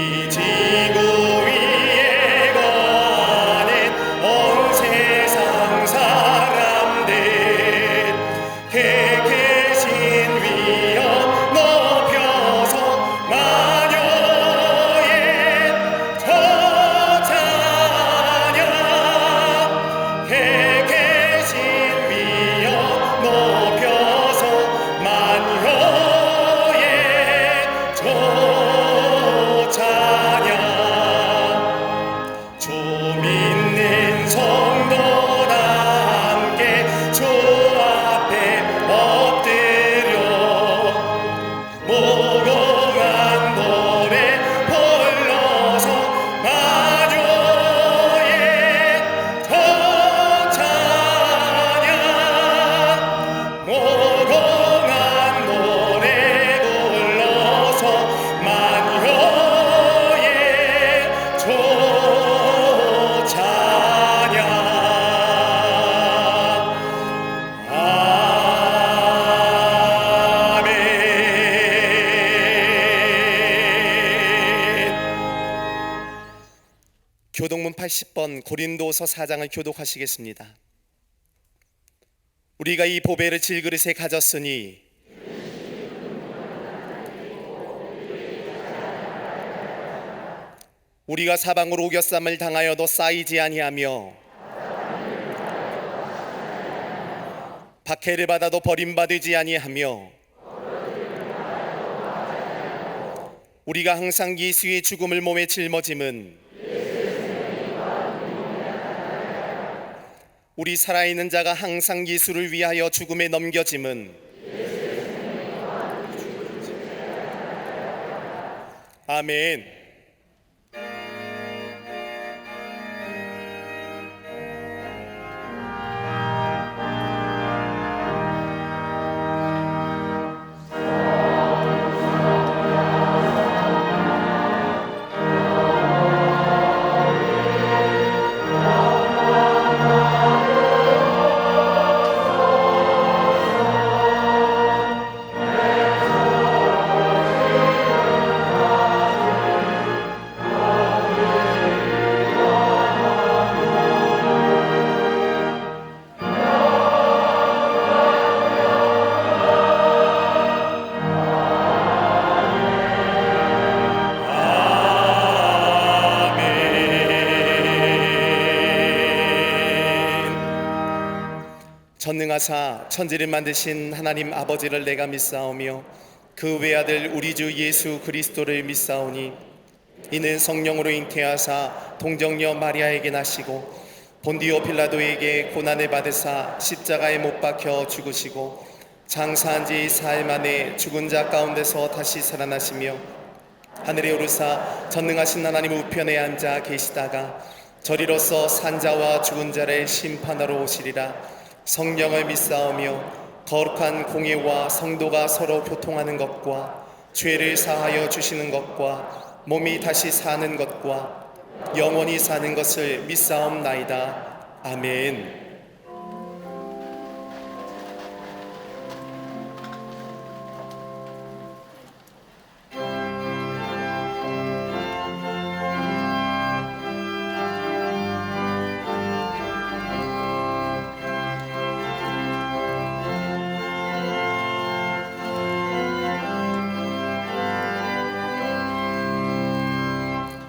이 지구 위에 거하는 온 세상 사람들 계신 위엄 높여서 마녀의 저 찬양 계신 위엄 높여서 마녀의 저 찬양 주 믿는 성도다 함께 주 앞에 엎드려 무궁한 노래 불러서 마녀의 저 찬양 무궁한 노래 불러서 마녀의 저 찬양 아멘. 교독문 80번 고린도서 4장을 교독하시겠습니다. 우리가 이 보배를 질그릇에 가졌으니 우리가 사방으로 오겨쌈을 당하여도 쌓이지 아니하며 박해를 받아도 버림받지 아니하며 우리가 항상 예수의 죽음을 몸에 짊어짐은 우리 살아있는 자가 항상 예수를 위하여 죽음에 넘겨짐은 아멘. 전능하사 천지를 만드신 하나님 아버지를 내가 믿사오며 그 외아들 우리 주 예수 그리스도를 믿사오니 이는 성령으로 잉태하사 동정녀 마리아에게 나시고 본디오 빌라도에게 고난을 받으사 십자가에 못 박혀 죽으시고 장사한 지 사흘 만에 죽은 자 가운데서 다시 살아나시며 하늘에 오르사 전능하신 하나님 우편에 앉아 계시다가 저리로서 산자와 죽은 자를 심판하러 오시리라. 성령을 믿사오며 거룩한 공예와 성도가 서로 교통하는 것과 죄를 사하여 주시는 것과 몸이 다시 사는 것과 영원히 사는 것을 믿사옵나이다. 아멘.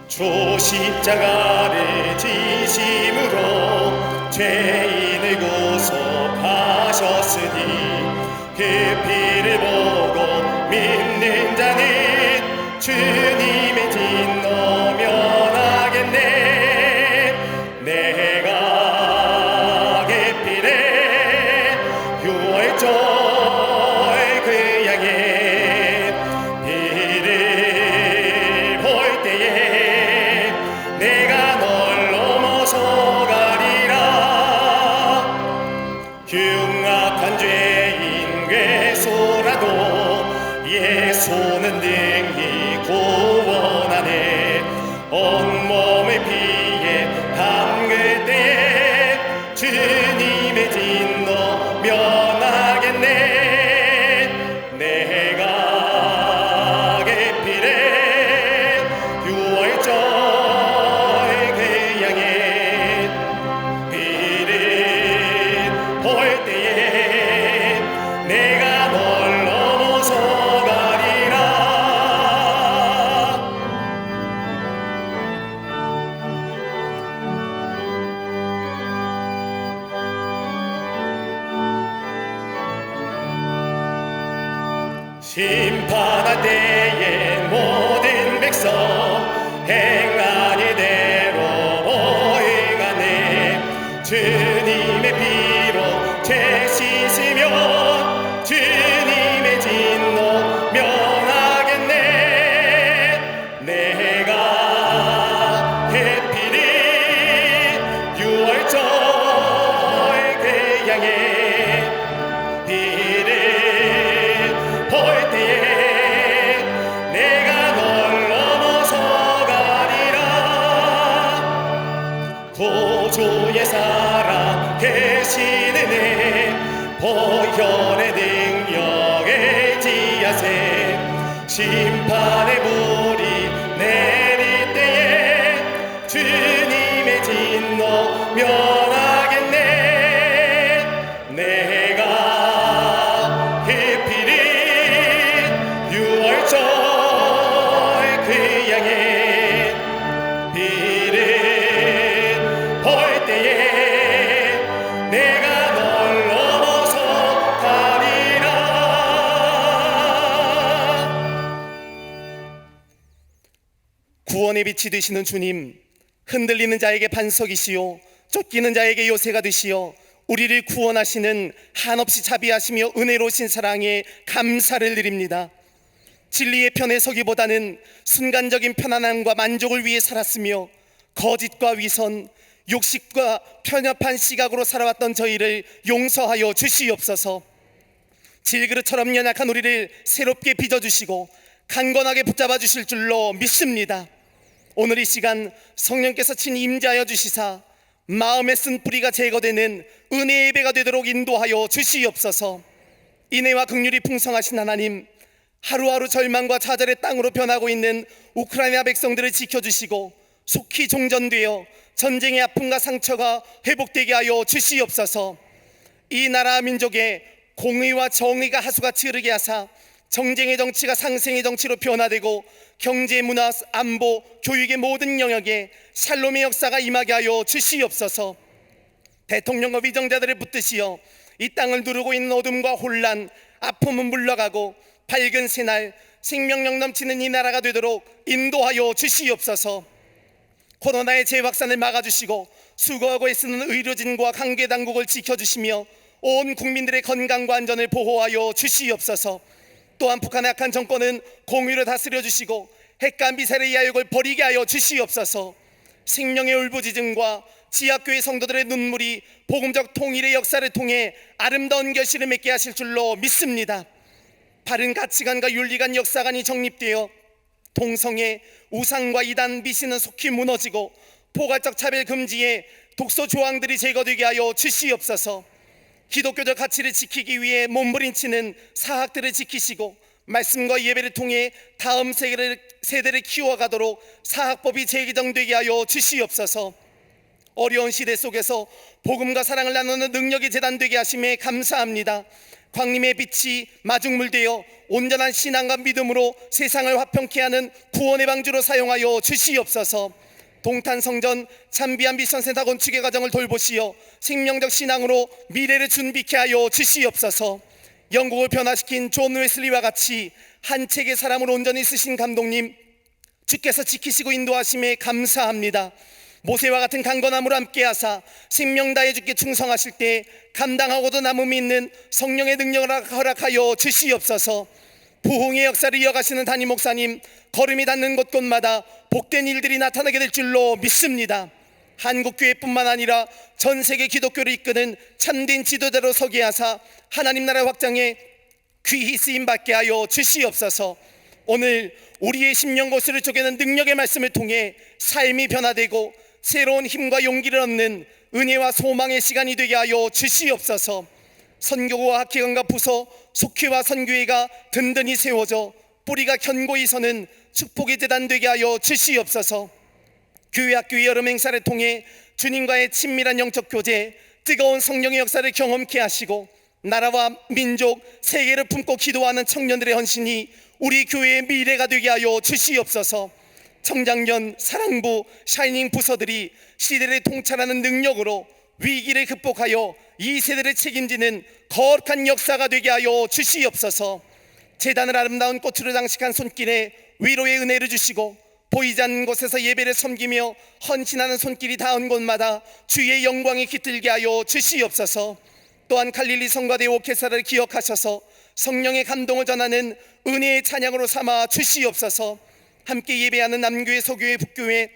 주 십자가를 지심으로 죄인을 구속하셨으니 그 피를 보고 믿는 자는 주님의 진노 면하겠네. 내가 그 피를 유월절 그 양의 피를 볼 때에 내가 널 넘어서 가리라. 흉악한 죄인 괴소라도 예수는 능히 구원하네. 온몸을 피에 담글 때에 주님의 진노 면하겠네. 내가 그 피를 심판할 때에 모든 백성 행한 이대로 행하네. 주님의 피로 죄 씻으면 주님의 진노 면하겠네. 내가 해필이 6월절 태양에 비를 볼 때에 내가 널 넘어서 가리라. 구주의 사랑 계시는 애 보혈의 능력에 지하세. 심판의 불이 내릴 때에 주님의 진노 면하겠네. 내가 해필이 6월절 그 양의 비를 볼 때에 내가 널 넘어서 가리라. 구원의 빛이 되시는 주님, 흔들리는 자에게 반석이시요 쫓기는 자에게 요새가 되시어 우리를 구원하시는 한없이 자비하시며 은혜로우신 사랑에 감사를 드립니다. 진리의 편에 서기보다는 순간적인 편안함과 만족을 위해 살았으며 거짓과 위선, 욕심과 편협한 시각으로 살아왔던 저희를 용서하여 주시옵소서. 질그릇처럼 연약한 우리를 새롭게 빚어주시고 강건하게 붙잡아 주실 줄로 믿습니다. 오늘 이 시간 성령께서 친히 임재하여 주시사 마음에 쓴 뿌리가 제거되는 은혜의 배가 되도록 인도하여 주시옵소서. 인애와 긍휼이 풍성하신 하나님, 하루하루 절망과 좌절의 땅으로 변하고 있는 우크라이나 백성들을 지켜주시고 속히 종전되어 전쟁의 아픔과 상처가 회복되게 하여 주시옵소서. 이 나라 민족의 공의와 정의가 하수같이 흐르게 하사 정쟁의 정치가 상생의 정치로 변화되고 경제, 문화, 안보, 교육의 모든 영역에 샬롬의 역사가 임하게 하여 주시옵소서. 대통령과 위정자들을 붙드시어 이 땅을 누르고 있는 어둠과 혼란, 아픔은 물러가고 밝은 새날, 생명력 넘치는 이 나라가 되도록 인도하여 주시옵소서. 코로나의 재확산을 막아주시고 수고하고 애쓰는 의료진과 관계당국을 지켜주시며 온 국민들의 건강과 안전을 보호하여 주시옵소서. 또한 북한의 악한 정권은 공의로 다스려 주시고 핵과 미사일의 야욕을 버리게 하여 주시옵소서. 생명의 울부짖음과 지하교회 성도들의 눈물이 복음적 통일의 역사를 통해 아름다운 결실을 맺게 하실 줄로 믿습니다. 바른 가치관과 윤리관 역사관이 정립되어 동성애, 우상과 이단, 미신은 속히 무너지고 포괄적 차별 금지에 독소 조항들이 제거되게 하여 주시옵소서. 기독교적 가치를 지키기 위해 몸부림치는 사학들을 지키시고 말씀과 예배를 통해 다음 세대를 키워가도록 사학법이 재개정되게 하여 주시옵소서. 어려운 시대 속에서 복음과 사랑을 나누는 능력이 재단되게 하심에 감사합니다. 광림의 빛이 마중물되어 온전한 신앙과 믿음으로 세상을 화평케 하는 구원의 방주로 사용하여 주시옵소서. 동탄성전 참비한 미션센터 건축의 과정을 돌보시어 생명적 신앙으로 미래를 준비케 하여 주시옵소서. 영국을 변화시킨 존 웨슬리와 같이 한 책의 사람을 온전히 쓰신 감독님, 주께서 지키시고 인도하심에 감사합니다. 모세와 같은 강건함으로 함께하사 생명 다해 주께 충성하실 때 감당하고도 남음이 있는 성령의 능력을 허락하여 주시옵소서. 부흥의 역사를 이어가시는 담임 목사님, 걸음이 닿는 곳곳마다 복된 일들이 나타나게 될 줄로 믿습니다. 한국교회뿐만 아니라 전 세계 기독교를 이끄는 참된 지도자로 서게 하사 하나님 나라 확장에 귀히 쓰임받게 하여 주시옵소서. 오늘 우리의 심령 고수를 쪼개는 능력의 말씀을 통해 삶이 변화되고 새로운 힘과 용기를 얻는 은혜와 소망의 시간이 되게 하여 주시옵소서. 선교와 학회관과 부서, 속회와 선교회가 든든히 세워져 뿌리가 견고히 서는 축복의 재단 되게 하여 주시옵소서. 교회 학교의 여름 행사를 통해 주님과의 친밀한 영적 교제, 뜨거운 성령의 역사를 경험케 하시고 나라와 민족, 세계를 품고 기도하는 청년들의 헌신이 우리 교회의 미래가 되게 하여 주시옵소서. 청장년, 사랑부, 샤이닝 부서들이 시대를 통찰하는 능력으로 위기를 극복하여 이 세대를 책임지는 거룩한 역사가 되게 하여 주시옵소서. 제단을 아름다운 꽃으로 장식한 손길에 위로의 은혜를 주시고 보이지 않는 곳에서 예배를 섬기며 헌신하는 손길이 닿은 곳마다 주의 영광이 깃들게 하여 주시옵소서. 또한 갈릴리 성가대 오케사를 기억하셔서 성령의 감동을 전하는 은혜의 찬양으로 삼아 주시옵소서. 함께 예배하는 남교회, 서교회, 북교회,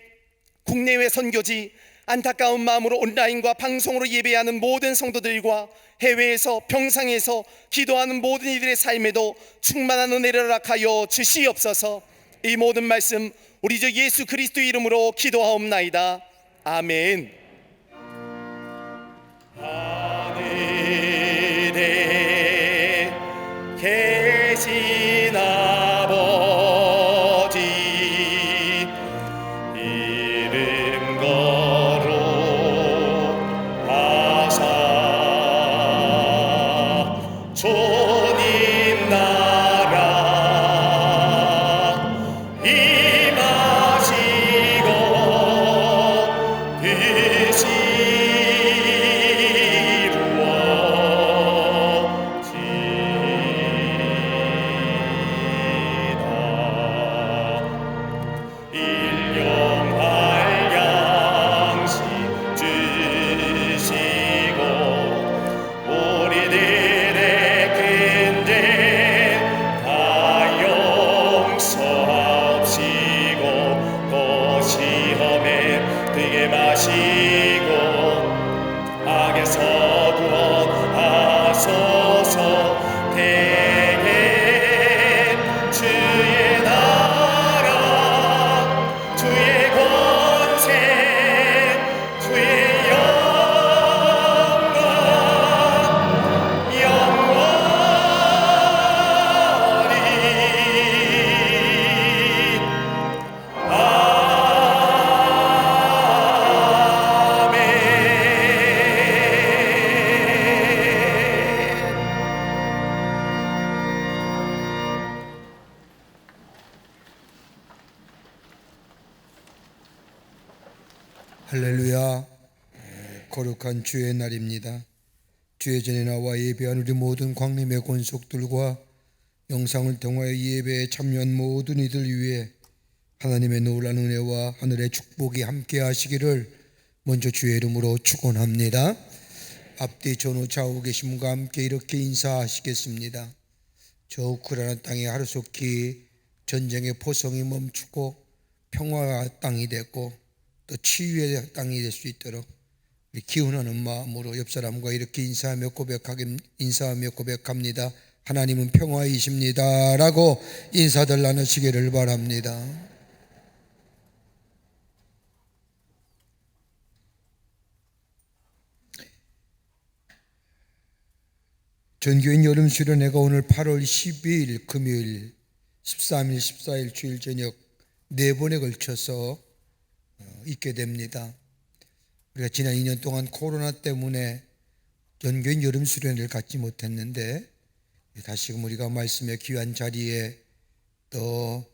국내외 선교지, 안타까운 마음으로 온라인과 방송으로 예배하는 모든 성도들과 해외에서 평상에서 기도하는 모든 이들의 삶에도 충만한 은혜를 허락하여 주시옵소서. 이 모든 말씀 우리 주 예수 그리스도 이름으로 기도하옵나이다. 아멘. 하늘에 계신 아버지 이름 거룩하사 주님 나라 임하시고 뜻이 일용할 양식 주시고 우리들의 근대 다 용서하시고 또 시험에 들게 마시고 악에서 구원하소서. 대개 주의 나라 주의 권세 주의 영광 영원히 할렐루야. 거룩한 주의 날입니다. 주의 전에 나와 예배한 우리 모든 광림의 권속들과 영상을 통하여 예배에 참여한 모든 이들 위해 하나님의 놀라운 은혜와 하늘의 축복이 함께 하시기를 먼저 주의 이름으로 축원합니다. 앞뒤 전후 좌우 계신 분과 함께 이렇게 인사하시겠습니다. 저 우크라이나 땅이 하루속히 전쟁의 포성이 멈추고 평화의 땅이 되고 또 치유의 땅이 될 수 있도록 우리 기원하는 마음으로 옆 사람과 이렇게 인사하며 고백합니다. 하나님은 평화이십니다 라고 인사들 나누시기를 바랍니다. 전교인 여름 수련회가 오늘 8월 12일 금요일, 13일, 14일 주일 저녁 4번에 걸쳐서 있게 됩니다. 우리가 지난 2년 동안 코로나 때문에 전교인 여름 수련회를 갖지 못했는데 다시금 우리가 말씀의 귀한 자리에 또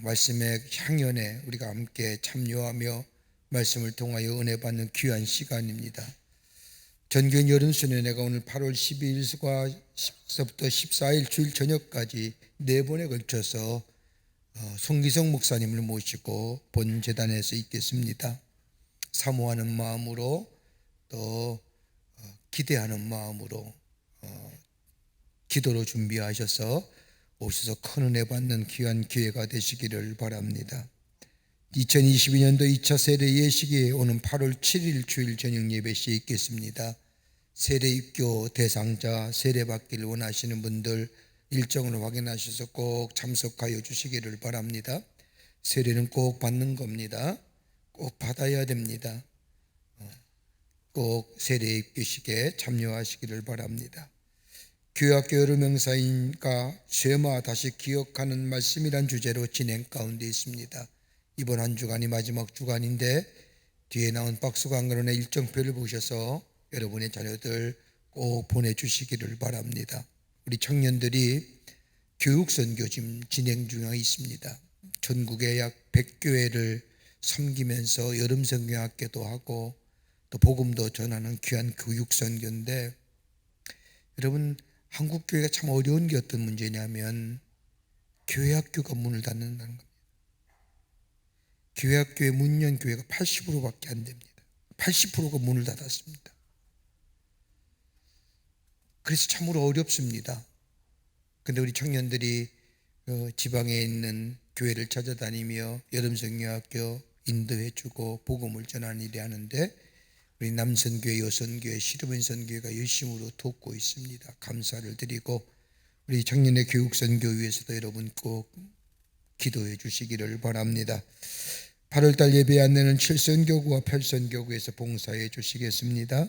말씀의 향연에 우리가 함께 참여하며 말씀을 통하여 은혜 받는 귀한 시간입니다. 전교인 여름 수련회가 오늘 8월 12일부터 14일 주일 저녁까지 4번에 걸쳐서 송기성 목사님을 모시고 본 재단에서 있겠습니다. 사모하는 마음으로 또 기대하는 마음으로 기도로 준비하셔서 오셔서 큰 은혜 받는 귀한 기회가 되시기를 바랍니다. 2022년도 2차 세례 예식이 오는 8월 7일 주일 저녁 예배 시에 있겠습니다. 세례 입교 대상자 세례 받기를 원하시는 분들 일정을 확인하셔서 꼭 참석하여 주시기를 바랍니다. 세례는 꼭 받는 겁니다. 꼭 받아야 됩니다. 꼭 세례 입교식에 참여하시기를 바랍니다. 교회학교 여름 행사인가 쇠마 다시 기억하는 말씀이란 주제로 진행 가운데 있습니다. 이번 한 주간이 마지막 주간인데 뒤에 나온 박스 광고론의 일정표를 보셔서 여러분의 자녀들 꼭 보내주시기를 바랍니다. 우리 청년들이 교육선교 지금 진행 중에 있습니다. 전국에 약 100교회를 섬기면서 여름성경학교도 하고 또 복음도 전하는 귀한 교육선교인데 여러분 한국 교회가 참 어려운 게 어떤 문제냐면 교회 학교가 문을 닫는다는 겁니다. 교회 학교의 문 연 교회가 80%밖에 안 됩니다. 80%가 문을 닫았습니다. 그래서 참으로 어렵습니다. 근데 우리 청년들이 지방에 있는 교회를 찾아다니며 여름성경학교 인도해주고 복음을 전하는 일이 하는데, 우리 남선교회, 여선교회, 시르벤선교회가 열심으로 돕고 있습니다. 감사를 드리고 우리 청년의 교육선교 위해서도 여러분 꼭 기도해 주시기를 바랍니다. 8월달 예배 안내는 7선교구와 8선교구에서 봉사해 주시겠습니다.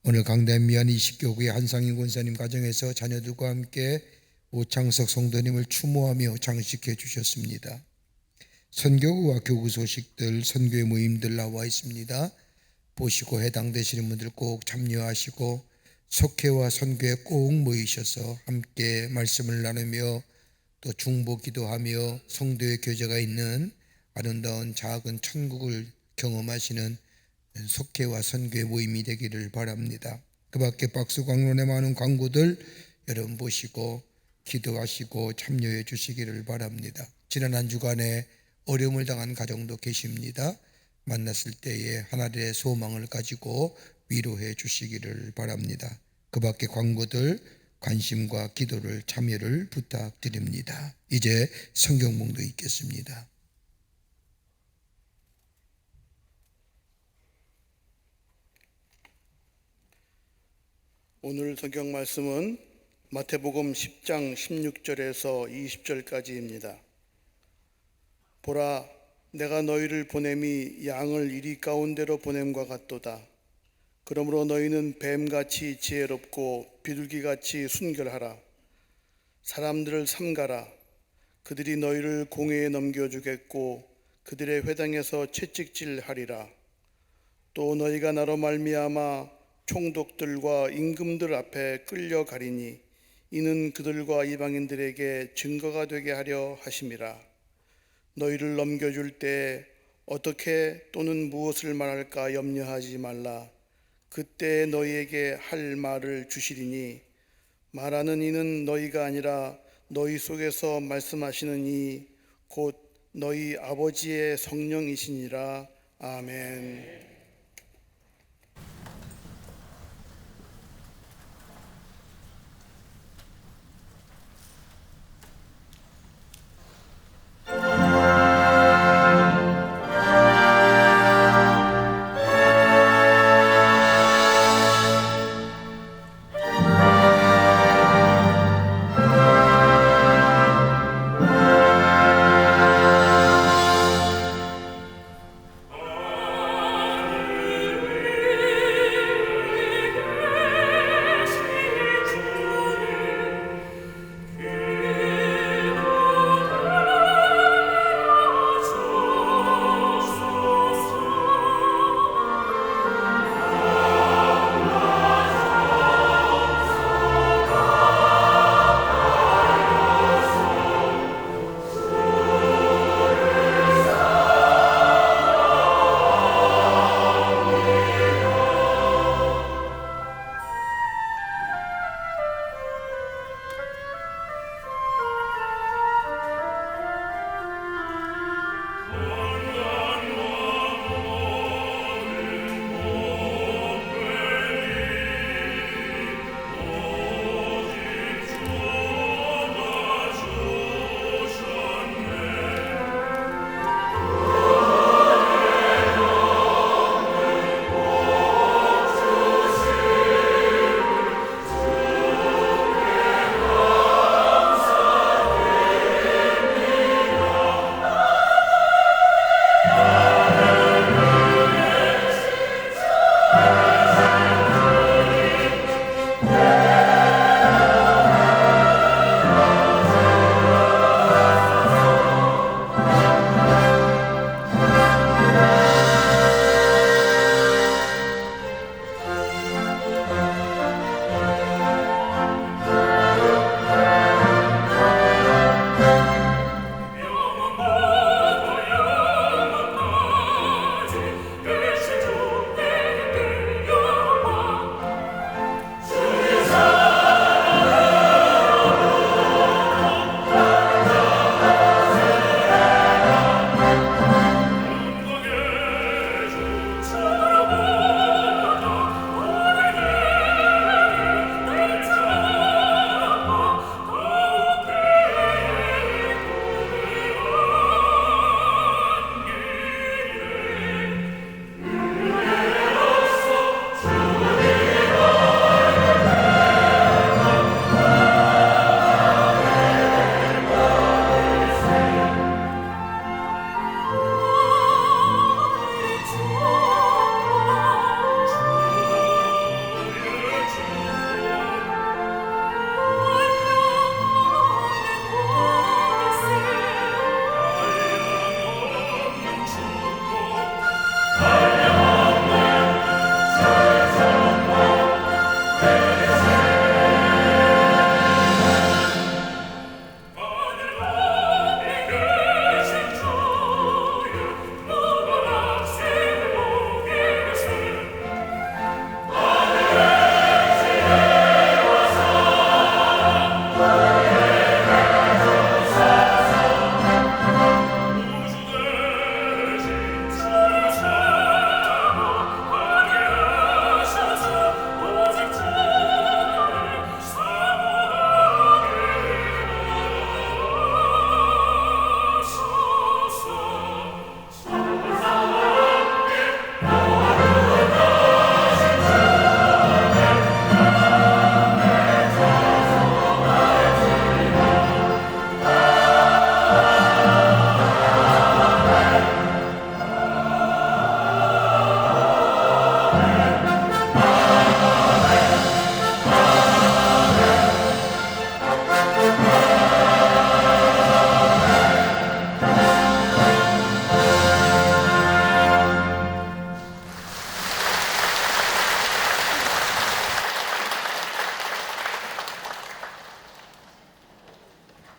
오늘 강단 미안 20교구의 한상인 권사님 가정에서 자녀들과 함께 오창석 성도님을 추모하며 장식해 주셨습니다. 선교구와 교구 소식들, 선교의 모임들 나와 있습니다. 보시고 해당되시는 분들 꼭 참여하시고 속회와 선교에 꼭 모이셔서 함께 말씀을 나누며 또 중보 기도하며 성도의 교제가 있는 아름다운 작은 천국을 경험하시는 속회와 선교의 모임이 되기를 바랍니다. 그 밖에 박수광론의 많은 광고들 여러분 보시고 기도하시고 참여해 주시기를 바랍니다. 지난 한 주간에 어려움을 당한 가정도 계십니다. 만났을 때에 하나님의 소망을 가지고 위로해 주시기를 바랍니다. 그 밖에 광고들 관심과 기도를 참여를 부탁드립니다. 이제 성경봉도 읽겠습니다. 오늘 성경 말씀은 마태복음 10장 16절에서 20절까지입니다. 보라, 내가 너희를 보냄이 양을 이리 가운데로 보냄과 같도다. 그러므로 너희는 뱀같이 지혜롭고 비둘기같이 순결하라. 사람들을 삼가라. 그들이 너희를 공회에 넘겨주겠고 그들의 회당에서 채찍질하리라. 또 너희가 나로 말미암아 총독들과 임금들 앞에 끌려가리니 이는 그들과 이방인들에게 증거가 되게 하려 하심이라. 너희를 넘겨줄 때 어떻게 또는 무엇을 말할까 염려하지 말라. 그때 너희에게 할 말을 주시리니 말하는 이는 너희가 아니라 너희 속에서 말씀하시는 이 곧 너희 아버지의 성령이시니라. 아멘.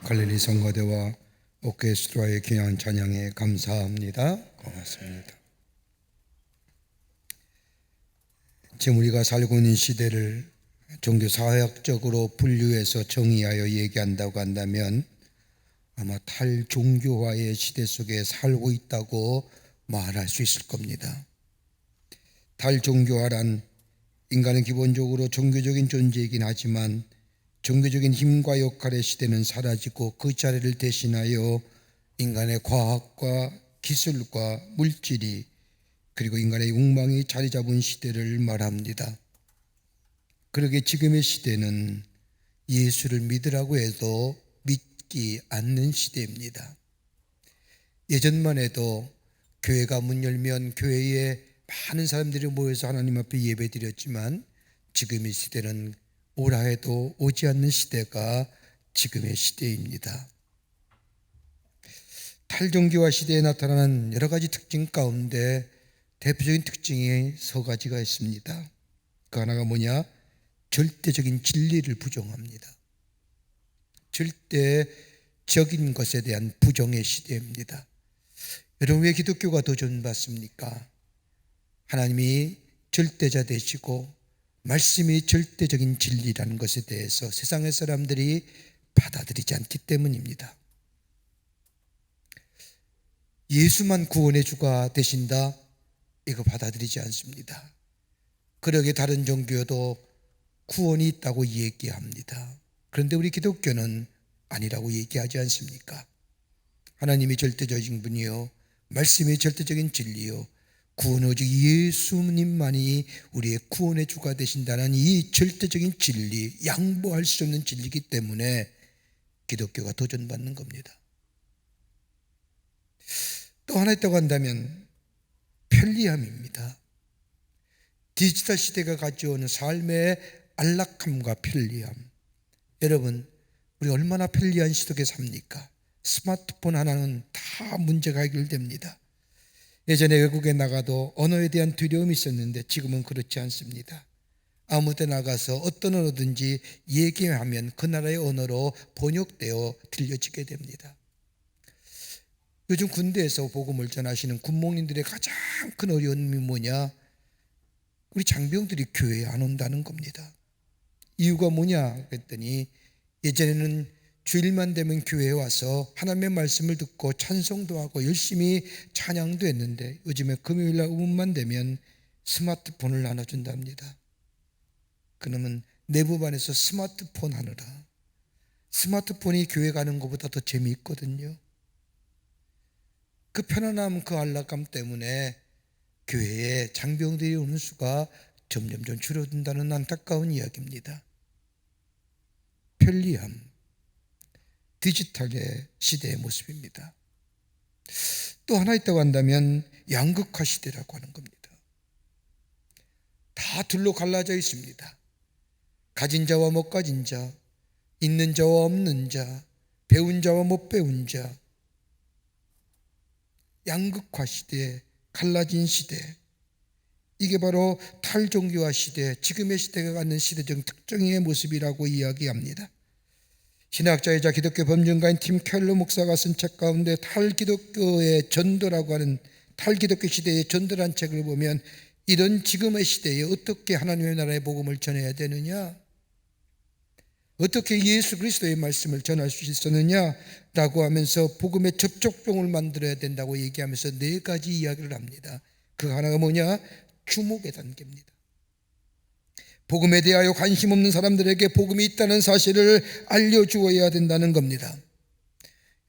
갈릴리 성가대와 오케스트라의 귀한 찬양에 감사합니다. 고맙습니다. 지금 우리가 살고 있는 시대를 종교사회학적으로 분류해서 정의하여 얘기한다고 한다면 아마 탈종교화의 시대 속에 살고 있다고 말할 수 있을 겁니다. 탈종교화란 인간은 기본적으로 종교적인 존재이긴 하지만 종교적인 힘과 역할의 시대는 사라지고 그 자리를 대신하여 인간의 과학과 기술과 물질이 그리고 인간의 욕망이 자리 잡은 시대를 말합니다. 그러게 지금의 시대는 예수를 믿으라고 해도 믿지 않는 시대입니다. 예전만 해도 교회가 문 열면 교회에 많은 사람들이 모여서 하나님 앞에 예배드렸지만 지금의 시대는 오라 해도 오지 않는 시대가 지금의 시대입니다. 탈종교화 시대에 나타나는 여러 가지 특징 가운데 대표적인 특징이 서 가지가 있습니다. 그 하나가 뭐냐? 절대적인 진리를 부정합니다. 절대적인 것에 대한 부정의 시대입니다. 여러분, 왜 기독교가 도전받습니까? 하나님이 절대자 되시고 말씀이 절대적인 진리라는 것에 대해서 세상의 사람들이 받아들이지 않기 때문입니다. 예수만 구원의 주가 되신다, 이거 받아들이지 않습니다. 그러게 다른 종교도 구원이 있다고 얘기합니다. 그런데 우리 기독교는 아니라고 얘기하지 않습니까? 하나님이 절대적인 분이요, 말씀이 절대적인 진리요, 구원 오직 예수님만이 우리의 구원의 주가 되신다는 이 절대적인 진리, 양보할 수 없는 진리이기 때문에 기독교가 도전받는 겁니다. 또 하나 있다고 한다면 편리함입니다. 디지털 시대가 가져오는 삶의 안락함과 편리함. 여러분, 우리 얼마나 편리한 시대에 삽니까? 스마트폰 하나는 다 문제가 해결됩니다. 예전에 외국에 나가도 언어에 대한 두려움이 있었는데 지금은 그렇지 않습니다. 아무 데 나가서 어떤 언어든지 얘기하면 그 나라의 언어로 번역되어 들려지게 됩니다. 요즘 군대에서 복음을 전하시는 군목님들의 가장 큰 어려움이 뭐냐? 우리 장병들이 교회에 안 온다는 겁니다. 이유가 뭐냐 그랬더니 예전에는 주일만 되면 교회에 와서 하나님의 말씀을 듣고 찬송도 하고 열심히 찬양도 했는데 요즘에 금요일날 오후만 되면 스마트폰을 나눠준답니다. 그러면 내부반에서 스마트폰 하느라, 스마트폰이 교회 가는 것보다 더 재미있거든요. 그 편안함, 그 안락감 때문에 교회에 장병들이 오는 수가 점점 줄어든다는 안타까운 이야기입니다. 편리함, 디지털의 시대의 모습입니다. 또 하나 있다고 한다면 양극화 시대라고 하는 겁니다. 다 둘로 갈라져 있습니다. 가진 자와 못 가진 자, 있는 자와 없는 자, 배운 자와 못 배운 자, 양극화 시대, 갈라진 시대, 이게 바로 탈종교화 시대, 지금의 시대가 갖는 시대적 특징의 모습이라고 이야기합니다. 신학자이자 기독교 범증가인 팀 켈러 목사가 쓴 책 가운데 탈기독교의 전도라고 하는, 탈기독교 시대의 전도라는 책을 보면 이런 지금의 시대에 어떻게 하나님의 나라의 복음을 전해야 되느냐, 어떻게 예수 그리스도의 말씀을 전할 수 있었느냐라고 하면서 복음의 접촉종을 만들어야 된다고 얘기하면서 4가지 이야기를 합니다. 그 하나가 뭐냐? 주목의 단계입니다. 복음에 대하여 관심 없는 사람들에게 복음이 있다는 사실을 알려주어야 된다는 겁니다.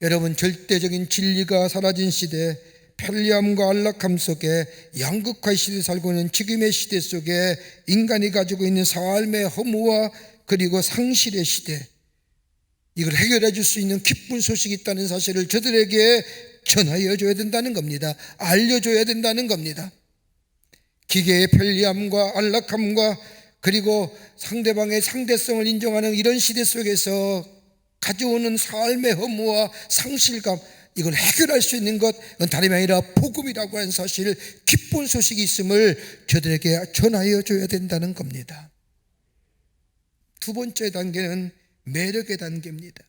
여러분, 절대적인 진리가 사라진 시대, 편리함과 안락함 속에 양극화의 시대에 살고 있는 지금의 시대 속에 인간이 가지고 있는 삶의 허무와 그리고 상실의 시대, 이걸 해결해 줄 수 있는 기쁜 소식이 있다는 사실을 저들에게 전하여 줘야 된다는 겁니다. 알려줘야 된다는 겁니다. 기계의 편리함과 안락함과 그리고 상대방의 상대성을 인정하는 이런 시대 속에서 가져오는 삶의 허무와 상실감, 이걸 해결할 수 있는 것은 다름이 아니라 복음이라고 하는 사실, 기쁜 소식이 있음을 저들에게 전하여 줘야 된다는 겁니다. 두 번째 단계는 매력의 단계입니다.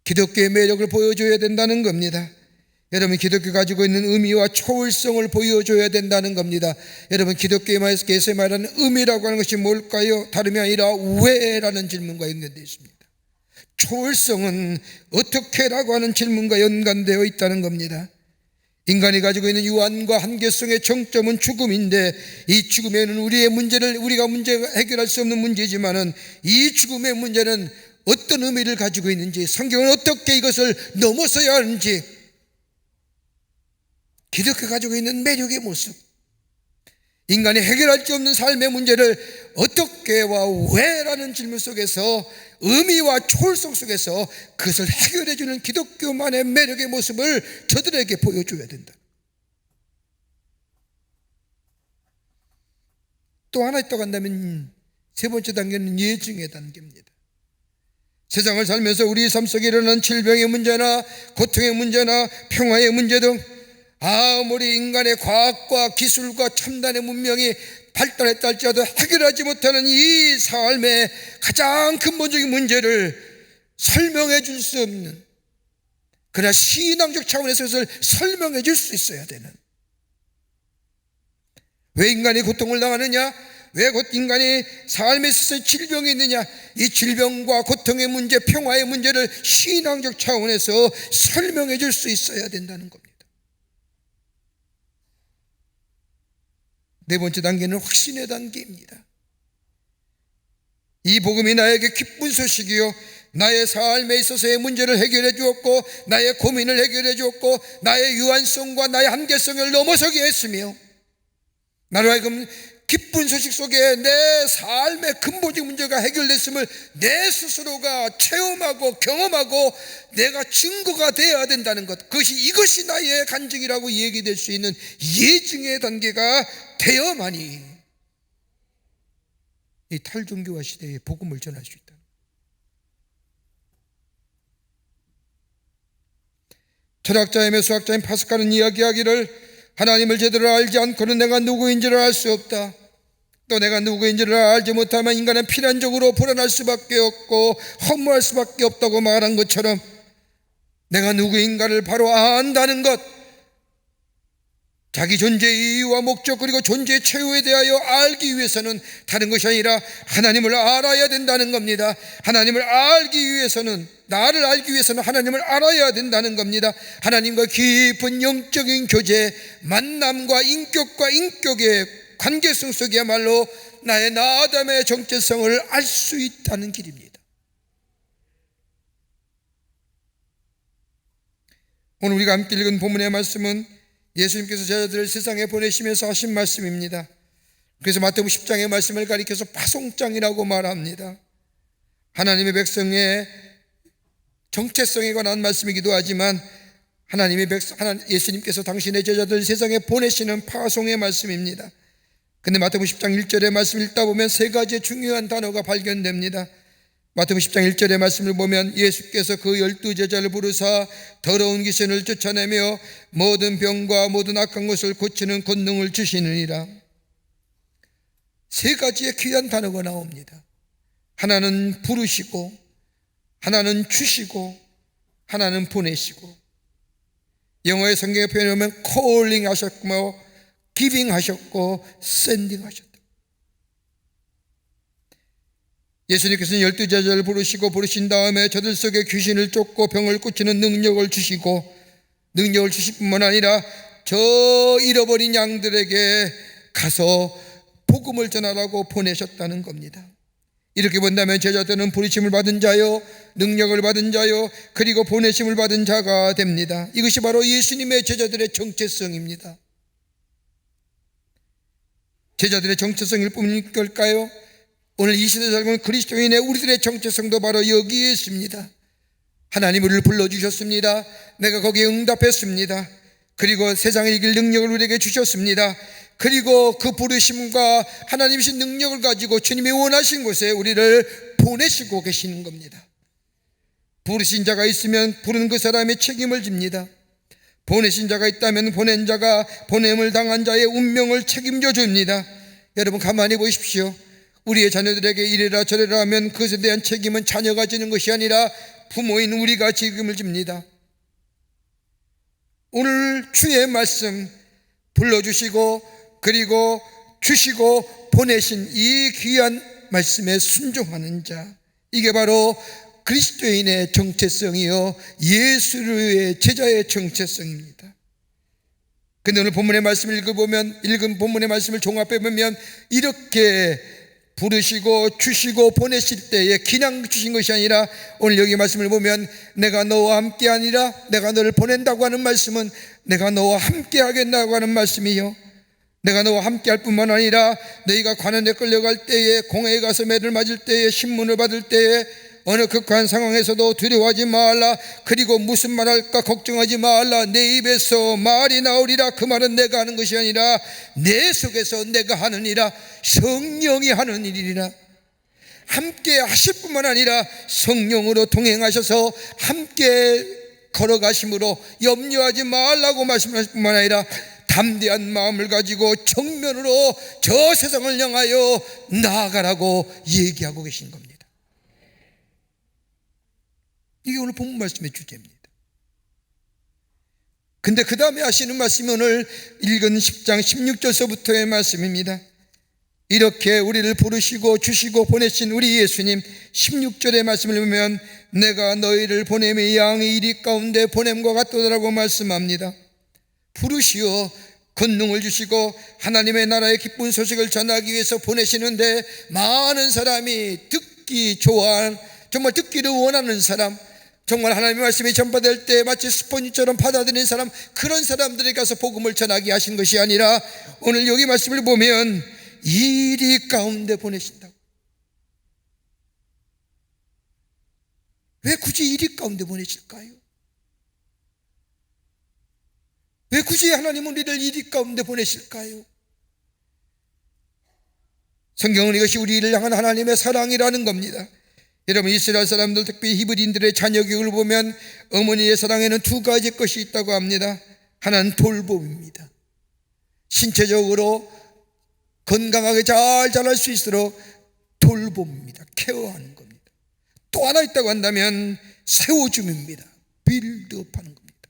기독교의 매력을 보여줘야 된다는 겁니다. 여러분, 기독교 가지고 있는 의미와 초월성을 보여줘야 된다는 겁니다. 여러분, 기독교에서 말하는 의미라고 하는 것이 뭘까요? 다름이 아니라 왜라는 질문과 연관되어 있습니다. 초월성은 어떻게라고 하는 질문과 연관되어 있다는 겁니다. 인간이 가지고 있는 유한과 한계성의 정점은 죽음인데, 이 죽음에는 우리가 해결할 수 없는 문제지만은, 이 죽음의 문제는 어떤 의미를 가지고 있는지, 성경은 어떻게 이것을 넘어서야 하는지, 기독교 가지고 있는 매력의 모습, 인간이 해결할 수 없는 삶의 문제를 어떻게와 왜라는 질문 속에서, 의미와 초월성 속에서 그것을 해결해 주는 기독교만의 매력의 모습을 저들에게 보여줘야 된다. 또 하나 있다고 한다면 세 번째 단계는 예증의 단계입니다. 세상을 살면서 우리 삶 속에 일어나는 질병의 문제나 고통의 문제나 평화의 문제 등, 아무리 인간의 과학과 기술과 첨단의 문명이 발달했다 할지라도 해결하지 못하는 이 삶의 가장 근본적인 문제를 설명해 줄 수 없는, 그러나 신앙적 차원에서 그것을 설명해 줄 수 있어야 되는, 왜 인간이 고통을 당하느냐, 왜 인간이 삶에 있어서 질병이 있느냐, 이 질병과 고통의 문제, 평화의 문제를 신앙적 차원에서 설명해 줄 수 있어야 된다는 겁니다. 네 번째 단계는 확신의 단계입니다. 이 복음이 나에게 기쁜 소식이요, 나의 삶에 있어서의 문제를 해결해 주었고, 나의 고민을 해결해 주었고, 나의 유한성과 나의 한계성을 넘어서게 했으며, 나로 하여금 기쁜 소식 속에 내 삶의 근본적 문제가 해결됐음을 내 스스로가 체험하고 경험하고 내가 증거가 되어야 된다는 것, 이것이 나의 간증이라고 얘기될 수 있는 예증의 단계가 되어야만이 이 탈종교화 시대에 복음을 전할 수 있다. 철학자이며 수학자인 파스칼은 이야기하기를, 하나님을 제대로 알지 않고는 내가 누구인지를 알 수 없다. 또 내가 누구인지를 알지 못하면 인간은 필연적으로 불안할 수밖에 없고 허무할 수밖에 없다고 말한 것처럼, 내가 누구인가를 바로 안다는 것, 자기 존재의 이유와 목적 그리고 존재의 최후에 대하여 알기 위해서는 다른 것이 아니라 하나님을 알아야 된다는 겁니다. 하나님을 알기 위해서는, 나를 알기 위해서는 하나님을 알아야 된다는 겁니다. 하나님과 깊은 영적인 교제, 만남과 인격과 인격의 관계성 속이야말로 나의 나 아담의 정체성을 알 수 있다는 길입니다. 오늘 우리가 함께 읽은 본문의 말씀은 예수님께서 제자들을 세상에 보내시면서 하신 말씀입니다. 그래서 마태복음 10장의 말씀을 가리켜서 파송장이라고 말합니다. 하나님의 백성의 정체성에 관한 말씀이기도 하지만, 예수님께서 당신의 제자들을 세상에 보내시는 파송의 말씀입니다. 근데 마태복음 10장 1절의 말씀을 읽다 보면 세 가지의 중요한 단어가 발견됩니다. 마태복음 10장 1절의 말씀을 보면 예수께서 그 12제자를 부르사 더러운 귀신을 쫓아내며 모든 병과 모든 악한 것을 고치는 권능을 주시느니라. 세 가지의 귀한 단어가 나옵니다. 하나는 부르시고, 하나는 주시고, 하나는 보내시고. 영어의 성경에 표현해 보면 calling 하셨고, giving 하셨고, sending 하셨다. 예수님께서는 12제자를 부르신 다음에 저들 속에 귀신을 쫓고 병을 고치는 능력을 주시고, 능력을 주실 뿐만 아니라 저 잃어버린 양들에게 가서 복음을 전하라고 보내셨다는 겁니다. 이렇게 본다면 제자들은 부르심을 받은 자요, 능력을 받은 자요, 그리고 보내심을 받은 자가 됩니다. 이것이 바로 예수님의 제자들의 정체성입니다. 제자들의 정체성일 뿐일 걸까요? 오늘 이 시대에 살고 그리스도인의 우리들의 정체성도 바로 여기에 있습니다. 하나님 우리를 불러주셨습니다. 내가 거기에 응답했습니다. 그리고 세상을 이길 능력을 우리에게 주셨습니다. 그리고 그 부르심과 하나님이신 능력을 가지고 주님이 원하신 곳에 우리를 보내시고 계시는 겁니다. 부르신 자가 있으면 부른 그 사람의 책임을 집니다. 보내신 자가 있다면 보낸 자가 보냄을 당한 자의 운명을 책임져 줍니다. 여러분 가만히 보십시오. 우리의 자녀들에게 이래라 저래라 하면 그것에 대한 책임은 자녀가 지는 것이 아니라 부모인 우리가 책임을 집니다. 오늘 주의 말씀 불러주시고 그리고 주시고 보내신 이 귀한 말씀에 순종하는 자, 이게 바로 그리스도인의 정체성이요 예수의 제자의 정체성입니다. 근데 오늘 본문의 말씀을 읽은 본문의 말씀을 종합해 보면 이렇게 부르시고 주시고 보내실 때에 그냥 주신 것이 아니라 오늘 여기 말씀을 보면 내가 너와 함께 아니라 내가 너를 보낸다고 하는 말씀은 내가 너와 함께 하겠다고 하는 말씀이요, 내가 너와 함께 할 뿐만 아니라 너희가 관원에 끌려갈 때에, 공회에 가서 매를 맞을 때에, 신문을 받을 때에 어느 극한 상황에서도 두려워하지 말라. 그리고 무슨 말할까 걱정하지 말라. 내 입에서 말이 나오리라. 그 말은 내가 하는 것이 아니라 내 속에서 내가 하느니라. 성령이 하는 일이라. 함께 하실 뿐만 아니라 성령으로 동행하셔서 함께 걸어가심으로 염려하지 말라고 말씀하실 뿐만 아니라 담대한 마음을 가지고 정면으로 저 세상을 향하여 나아가라고 얘기하고 계신 겁니다. 이게 오늘 본문 말씀의 주제입니다. 근데 그 다음에 하시는 말씀이 오늘 읽은 10장 16절서부터의 말씀입니다. 이렇게 우리를 부르시고 주시고 보내신 우리 예수님 16절의 말씀을 보면 내가 너희를 보냄이 양의 이리 가운데 보냄과 같도다라고 말씀합니다. 부르시어 권능을 주시고 하나님의 나라의 기쁜 소식을 전하기 위해서 보내시는데 많은 사람이 듣기 좋아하는, 정말 듣기를 원하는 사람, 정말 하나님의 말씀이 전파될 때 마치 스폰지처럼 받아들이는 사람, 그런 사람들에게 가서 복음을 전하게 하신 것이 아니라 오늘 여기 말씀을 보면 이리 가운데 보내신다고. 왜 굳이 이리 가운데 보내실까요? 왜 굳이 하나님은 우리를 이리 가운데 보내실까요? 성경은 이것이 우리를 향한 하나님의 사랑이라는 겁니다. 여러분, 이스라엘 사람들, 특히 히브리인들의 자녀 교육을 보면 어머니의 사랑에는 두 가지 것이 있다고 합니다. 하나는 돌봄입니다. 신체적으로 건강하게 잘 자랄 수 있도록 돌봄입니다. 케어하는 겁니다. 또 하나 있다고 한다면 세워줌입니다. 빌드업하는 겁니다.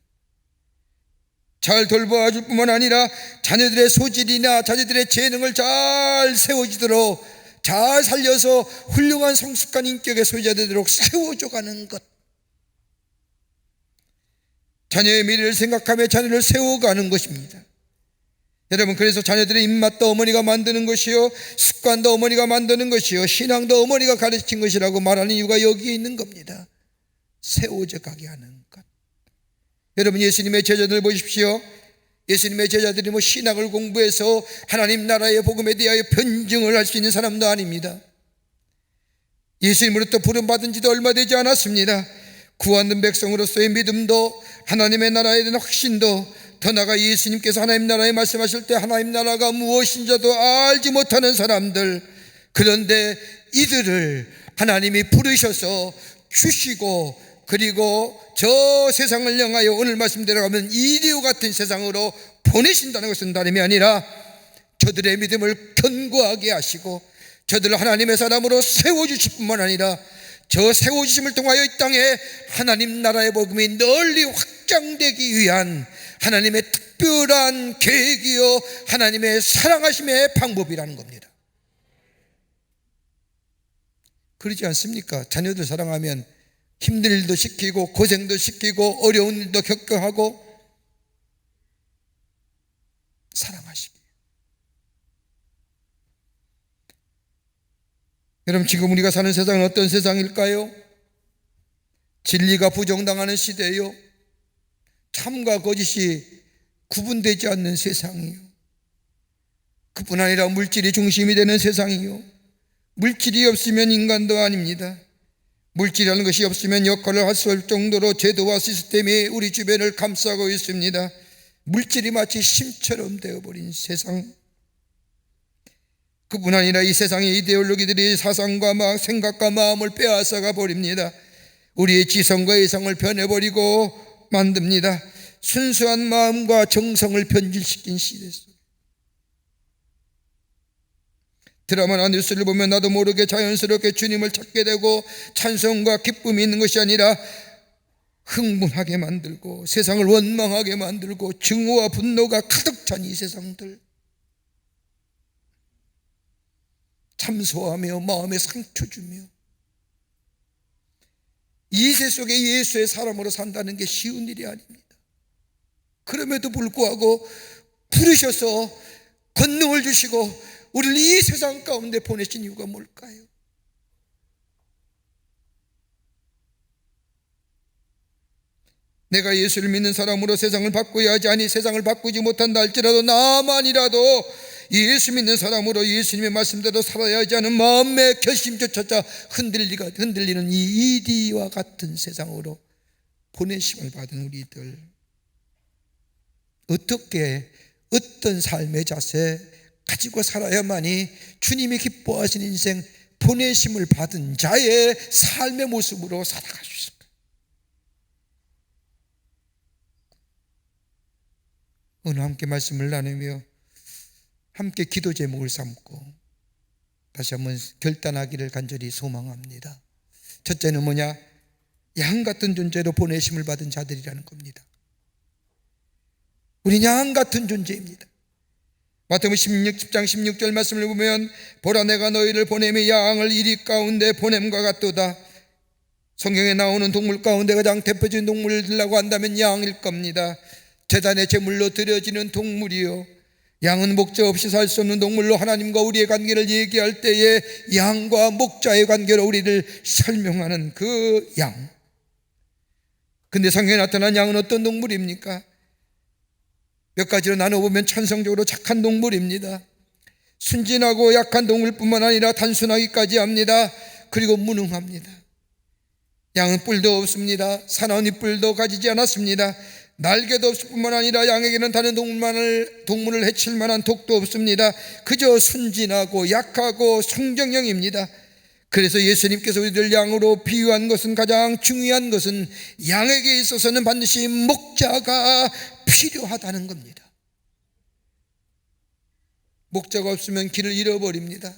잘 돌봐줄 뿐만 아니라 자녀들의 소질이나 자녀들의 재능을 잘 세워지도록, 잘 살려서 훌륭한 성숙한 인격의 소유자 되도록 세워줘가는 것. 자녀의 미래를 생각하며 자녀를 세워가는 것입니다. 여러분, 그래서 자녀들의 입맛도 어머니가 만드는 것이요, 습관도 어머니가 만드는 것이요, 신앙도 어머니가 가르친 것이라고 말하는 이유가 여기에 있는 겁니다. 세워져 가게 하는 것. 여러분, 예수님의 제자들 보십시오. 예수님의 제자들이 신학을 공부해서 하나님 나라의 복음에 대하여 변증을 할 수 있는 사람도 아닙니다. 예수님으로부터 부름받은 지도 얼마 되지 않았습니다. 구원된 백성으로서의 믿음도, 하나님의 나라에 대한 확신도, 더 나아가 예수님께서 하나님 나라에 말씀하실 때 하나님 나라가 무엇인지도 알지 못하는 사람들, 그런데 이들을 하나님이 부르셔서 주시고 그리고 저 세상을 향하여 오늘 말씀대로 가면 이리와 같은 세상으로 보내신다는 것은 다름이 아니라 저들의 믿음을 견고하게 하시고 저들을 하나님의 사람으로 세워주실 뿐만 아니라 저 세워주심을 통하여 이 땅에 하나님 나라의 복음이 널리 확장되기 위한 하나님의 특별한 계획이요, 하나님의 사랑하심의 방법이라는 겁니다. 그러지 않습니까? 자녀들 사랑하면 힘든 일도 시키고 고생도 시키고 어려운 일도 겪어하고 사랑하시기. 여러분, 지금 우리가 사는 세상은 어떤 세상일까요? 진리가 부정당하는 시대요, 참과 거짓이 구분되지 않는 세상이요, 그뿐 아니라 물질이 중심이 되는 세상이요, 물질이 없으면 인간도 아닙니다. 물질이라는 것이 없으면 역할을 할 수 없을 정도로 제도와 시스템이 우리 주변을 감싸고 있습니다. 물질이 마치 심처럼 되어버린 세상. 그뿐 아니라 이 세상의 이데올로기들이 사상과 생각과 마음을 빼앗아가 버립니다. 우리의 지성과 이성을 변해버리고 만듭니다. 순수한 마음과 정성을 변질시킨 시대 속 드라마나 뉴스를 보면 나도 모르게 자연스럽게 주님을 찾게 되고 찬송과 기쁨이 있는 것이 아니라 흥분하게 만들고 세상을 원망하게 만들고 증오와 분노가 가득 찬 이 세상들, 참소하며 마음에 상처 주며 이 세 속에 예수의 사람으로 산다는 게 쉬운 일이 아닙니다. 그럼에도 불구하고 부르셔서 권능을 주시고 우리를 이 세상 가운데 보내신 이유가 뭘까요? 내가 예수를 믿는 사람으로 세상을 바꾸어야 하지, 아니 세상을 바꾸지 못한다 할지라도 나만이라도 예수 믿는 사람으로 예수님의 말씀대로 살아야 하지 않은 마음의 결심조차 흔들리는 이 이디와 같은 세상으로 보내심을 받은 우리들, 어떻게 어떤 삶의 자세 가지고 살아야만이 주님이 기뻐하시는 인생, 보내심을 받은 자의 삶의 모습으로 살아갈 수 있을까요? 오늘 함께 말씀을 나누며 함께 기도 제목을 삼고 다시 한번 결단하기를 간절히 소망합니다. 첫째는 뭐냐? 양 같은 존재로 보내심을 받은 자들이라는 겁니다. 우리 양 같은 존재입니다. 마태복음 10장 16절 말씀을 보면 보라 내가 너희를 보내며 양을 이리 가운데 보냄과 같도다. 성경에 나오는 동물 가운데 가장 대표적인 동물이라고 한다면 양일 겁니다. 제단의 제물로 드려지는 동물이요, 양은 목자 없이 살 수 없는 동물로 하나님과 우리의 관계를 얘기할 때에 양과 목자의 관계로 우리를 설명하는 그 양. 근데 성경에 나타난 양은 어떤 동물입니까? 몇 가지로 나눠보면 천성적으로 착한 동물입니다. 순진하고 약한 동물뿐만 아니라 단순하기까지 합니다. 그리고 무능합니다. 양은 뿔도 없습니다. 사나운 뿔도 가지지 않았습니다. 날개도 없을 뿐만 아니라 양에게는 다른 동물을 해칠 만한 독도 없습니다. 그저 순진하고 약하고 성정형입니다. 그래서 예수님께서 우리들 양으로 비유한 것은, 가장 중요한 것은 양에게 있어서는 반드시 목자가 필요하다는 겁니다. 목자가 없으면 길을 잃어버립니다.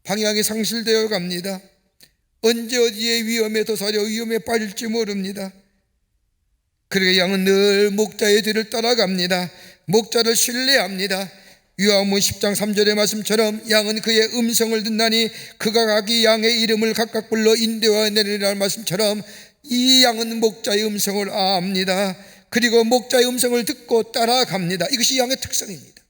방향이 상실되어 갑니다. 언제 어디에 위험에 도사려 위험에 빠질지 모릅니다. 그러게 양은 늘 목자의 뒤를 따라갑니다. 목자를 신뢰합니다. 요한복음 10장 3절의 말씀처럼 양은 그의 음성을 듣나니 그가 가기 양의 이름을 각각 불러 인도하여 내리라는 말씀처럼 이 양은 목자의 음성을 압니다. 그리고 목자의 음성을 듣고 따라갑니다. 이것이 양의 특성입니다.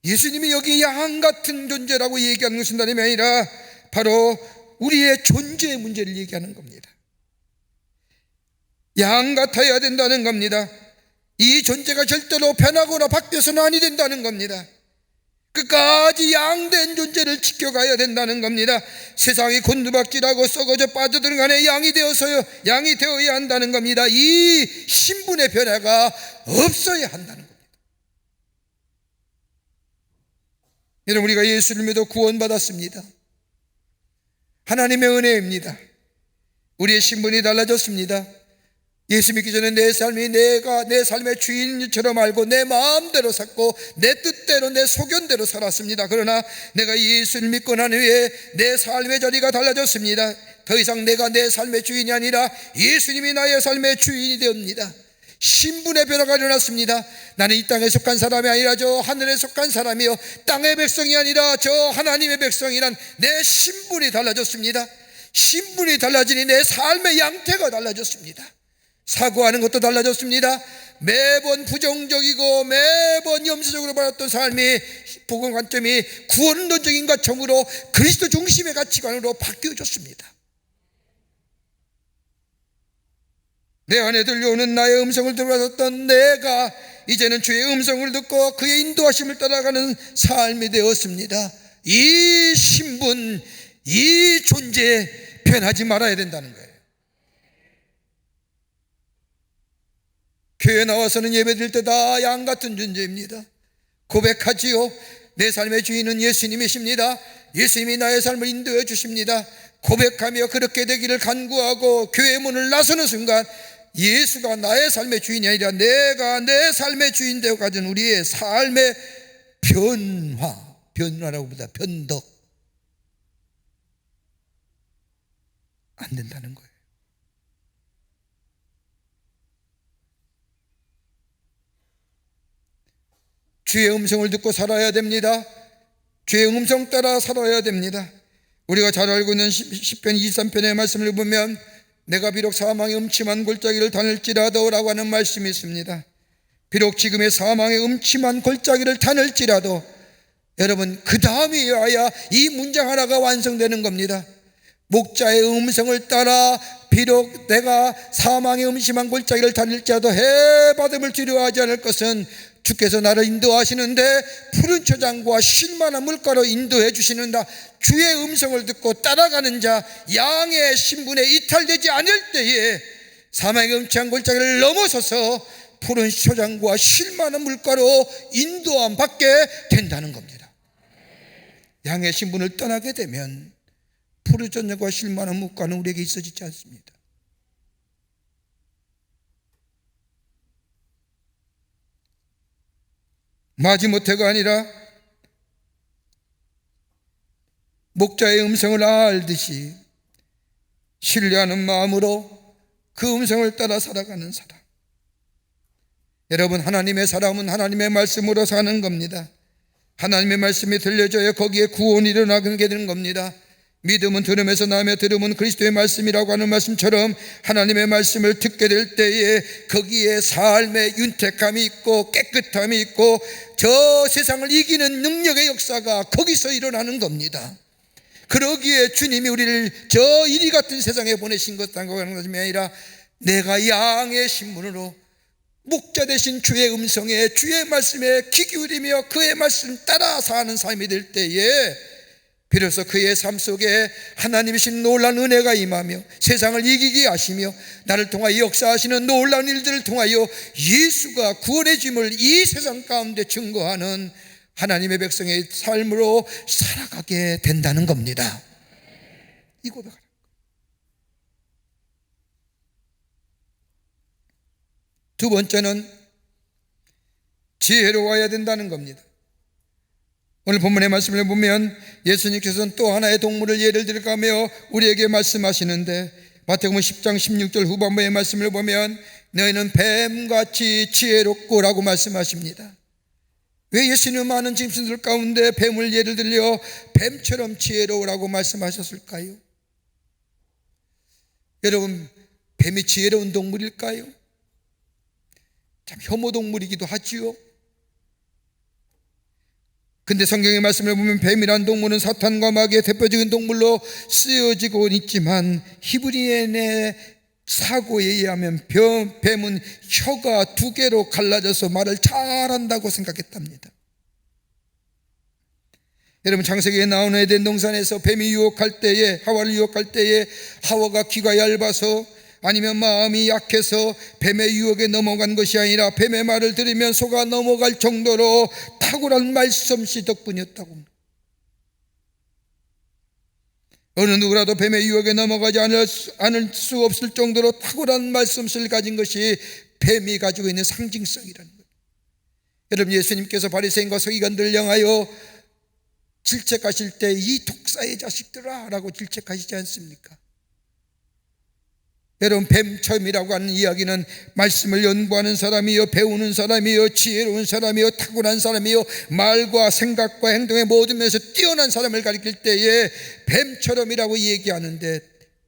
예수님이 여기 양 같은 존재라고 얘기하는 것은 다름이 아니라 바로 우리의 존재의 문제를 얘기하는 겁니다. 양 같아야 된다는 겁니다. 이 존재가 절대로 변하거나 바뀌어서는 아니 된다는 겁니다. 끝까지 양된 존재를 지켜가야 된다는 겁니다. 세상이 곤두박질하고 썩어져 빠져드는 간에 양이 되어야 한다는 겁니다. 이 신분의 변화가 없어야 한다는 겁니다. 여러분, 우리가 예수를 믿어 구원받았습니다. 하나님의 은혜입니다. 우리의 신분이 달라졌습니다. 예수 믿기 전에 내 삶이 내가 내 삶의 주인처럼 알고 내 마음대로 살고 내 뜻대로 내 소견대로 살았습니다. 그러나 내가 예수를 믿고 난 후에 내 삶의 자리가 달라졌습니다. 더 이상 내가 내 삶의 주인이 아니라 예수님이 나의 삶의 주인이 되옵니다. 신분의 변화가 일어났습니다. 나는 이 땅에 속한 사람이 아니라 저 하늘에 속한 사람이요, 땅의 백성이 아니라 저 하나님의 백성이란 내 신분이 달라졌습니다. 신분이 달라지니 내 삶의 양태가 달라졌습니다. 사고하는 것도 달라졌습니다. 매번 부정적이고 매번 염세적으로 바랐던 삶이, 복음 관점이 구원론적인 가점으로 그리스도 중심의 가치관으로 바뀌어졌습니다. 내 안에 들려오는 나의 음성을 들어왔던 내가 이제는 주의 음성을 듣고 그의 인도하심을 따라가는 삶이 되었습니다. 이 신분, 이 존재 변하지 말아야 된다는 거예요. 교회에 나와서는 예배드릴 때 다 양 같은 존재입니다. 고백하지요. 내 삶의 주인은 예수님이십니다. 예수님이 나의 삶을 인도해 주십니다. 고백하며 그렇게 되기를 간구하고 교회 문을 나서는 순간 예수가 나의 삶의 주인이 아니라 내가 내 삶의 주인 되어 가진 우리의 삶의 변화라고 보다 변덕 안 된다는 거예요. 주의 음성을 듣고 살아야 됩니다. 주의 음성 따라 살아야 됩니다. 우리가 잘 알고 있는 시편 23편의 말씀을 보면 내가 비록 사망의 음침한 골짜기를 다닐지라도 라고 하는 말씀이 있습니다. 비록 지금의 사망의 음침한 골짜기를 다닐지라도, 여러분, 그 다음이 와야 이 문장 하나가 완성되는 겁니다. 목자의 음성을 따라 비록 내가 사망의 음침한 골짜기를 다닐지라도 해받음을 두려워하지 않을 것은 주께서 나를 인도하시는데 푸른 초장과 쉴만한 물가로 인도해 주시는다. 주의 음성을 듣고 따라가는 자, 양의 신분에 이탈되지 않을 때에 사망의 음침한 골짜기를 넘어서서 푸른 초장과 쉴만한 물가로 인도함 받게 된다는 겁니다. 양의 신분을 떠나게 되면 푸른 초장과 쉴만한 물가는 우리에게 있어지지 않습니다. 마지못해가 아니라 목자의 음성을 알듯이 신뢰하는 마음으로 그 음성을 따라 살아가는 사람. 여러분, 하나님의 사람은 하나님의 말씀으로 사는 겁니다. 하나님의 말씀이 들려져야 거기에 구원이 일어나게 되는 겁니다. 믿음은 들음에서 나며 들음은 그리스도의 말씀이라고 하는 말씀처럼 하나님의 말씀을 듣게 될 때에 거기에 삶의 윤택함이 있고 깨끗함이 있고 저 세상을 이기는 능력의 역사가 거기서 일어나는 겁니다. 그러기에 주님이 우리를 저 이리 같은 세상에 보내신 것이라고 하는 것이 아니라 내가 양의 신분으로 목자 되신 주의 음성에, 주의 말씀에 귀 기울이며 그의 말씀 따라 사는 삶이 될 때에 비로소 그의 삶 속에 하나님이신 놀라운 은혜가 임하며 세상을 이기게 하시며 나를 통하여 역사하시는 놀라운 일들을 통하여 예수가 구원의 짐을 이 세상 가운데 증거하는 하나님의 백성의 삶으로 살아가게 된다는 겁니다. 이 고백을. 두 번째는 지혜로워야 된다는 겁니다. 오늘 본문의 말씀을 보면 예수님께서는 또 하나의 동물을 예를 들어가며 우리에게 말씀하시는데, 마태복음 10장 16절 후반부의 말씀을 보면 너희는 뱀같이 지혜롭고라고 말씀하십니다. 왜 예수님은 많은 짐승들 가운데 뱀을 예를 들려 뱀처럼 지혜로우라고 말씀하셨을까요? 여러분, 뱀이 지혜로운 동물일까요? 참 혐오동물이기도 하지요. 근데 성경의 말씀을 보면 뱀이란 동물은 사탄과 마귀의 대표적인 동물로 쓰여지고 있지만 히브리인의 사고에 의하면 뱀은 혀가 두 개로 갈라져서 말을 잘한다고 생각했답니다. 여러분, 창세기에 나오는 에덴 동산에서 뱀이 유혹할 때에, 하와를 유혹할 때에 하와가 귀가 얇아서 아니면 마음이 약해서 뱀의 유혹에 넘어간 것이 아니라 뱀의 말을 들으면 속아 넘어갈 정도로 탁월한 말솜씨 덕분이었다고. 어느 누구라도 뱀의 유혹에 넘어가지 않을 수 없을 정도로 탁월한 말솜씨를 가진 것이 뱀이 가지고 있는 상징성이라는 거예요. 여러분, 예수님께서 바리새인과 서기관들을 향하여 질책하실 때 이 독사의 자식들아 라고 질책하시지 않습니까? 여러분, 뱀처럼이라고 하는 이야기는 말씀을 연구하는 사람이요, 배우는 사람이요, 지혜로운 사람이요, 탁월한 사람이요, 말과 생각과 행동의 모든 면에서 뛰어난 사람을 가리킬 때에 뱀처럼이라고 얘기하는데,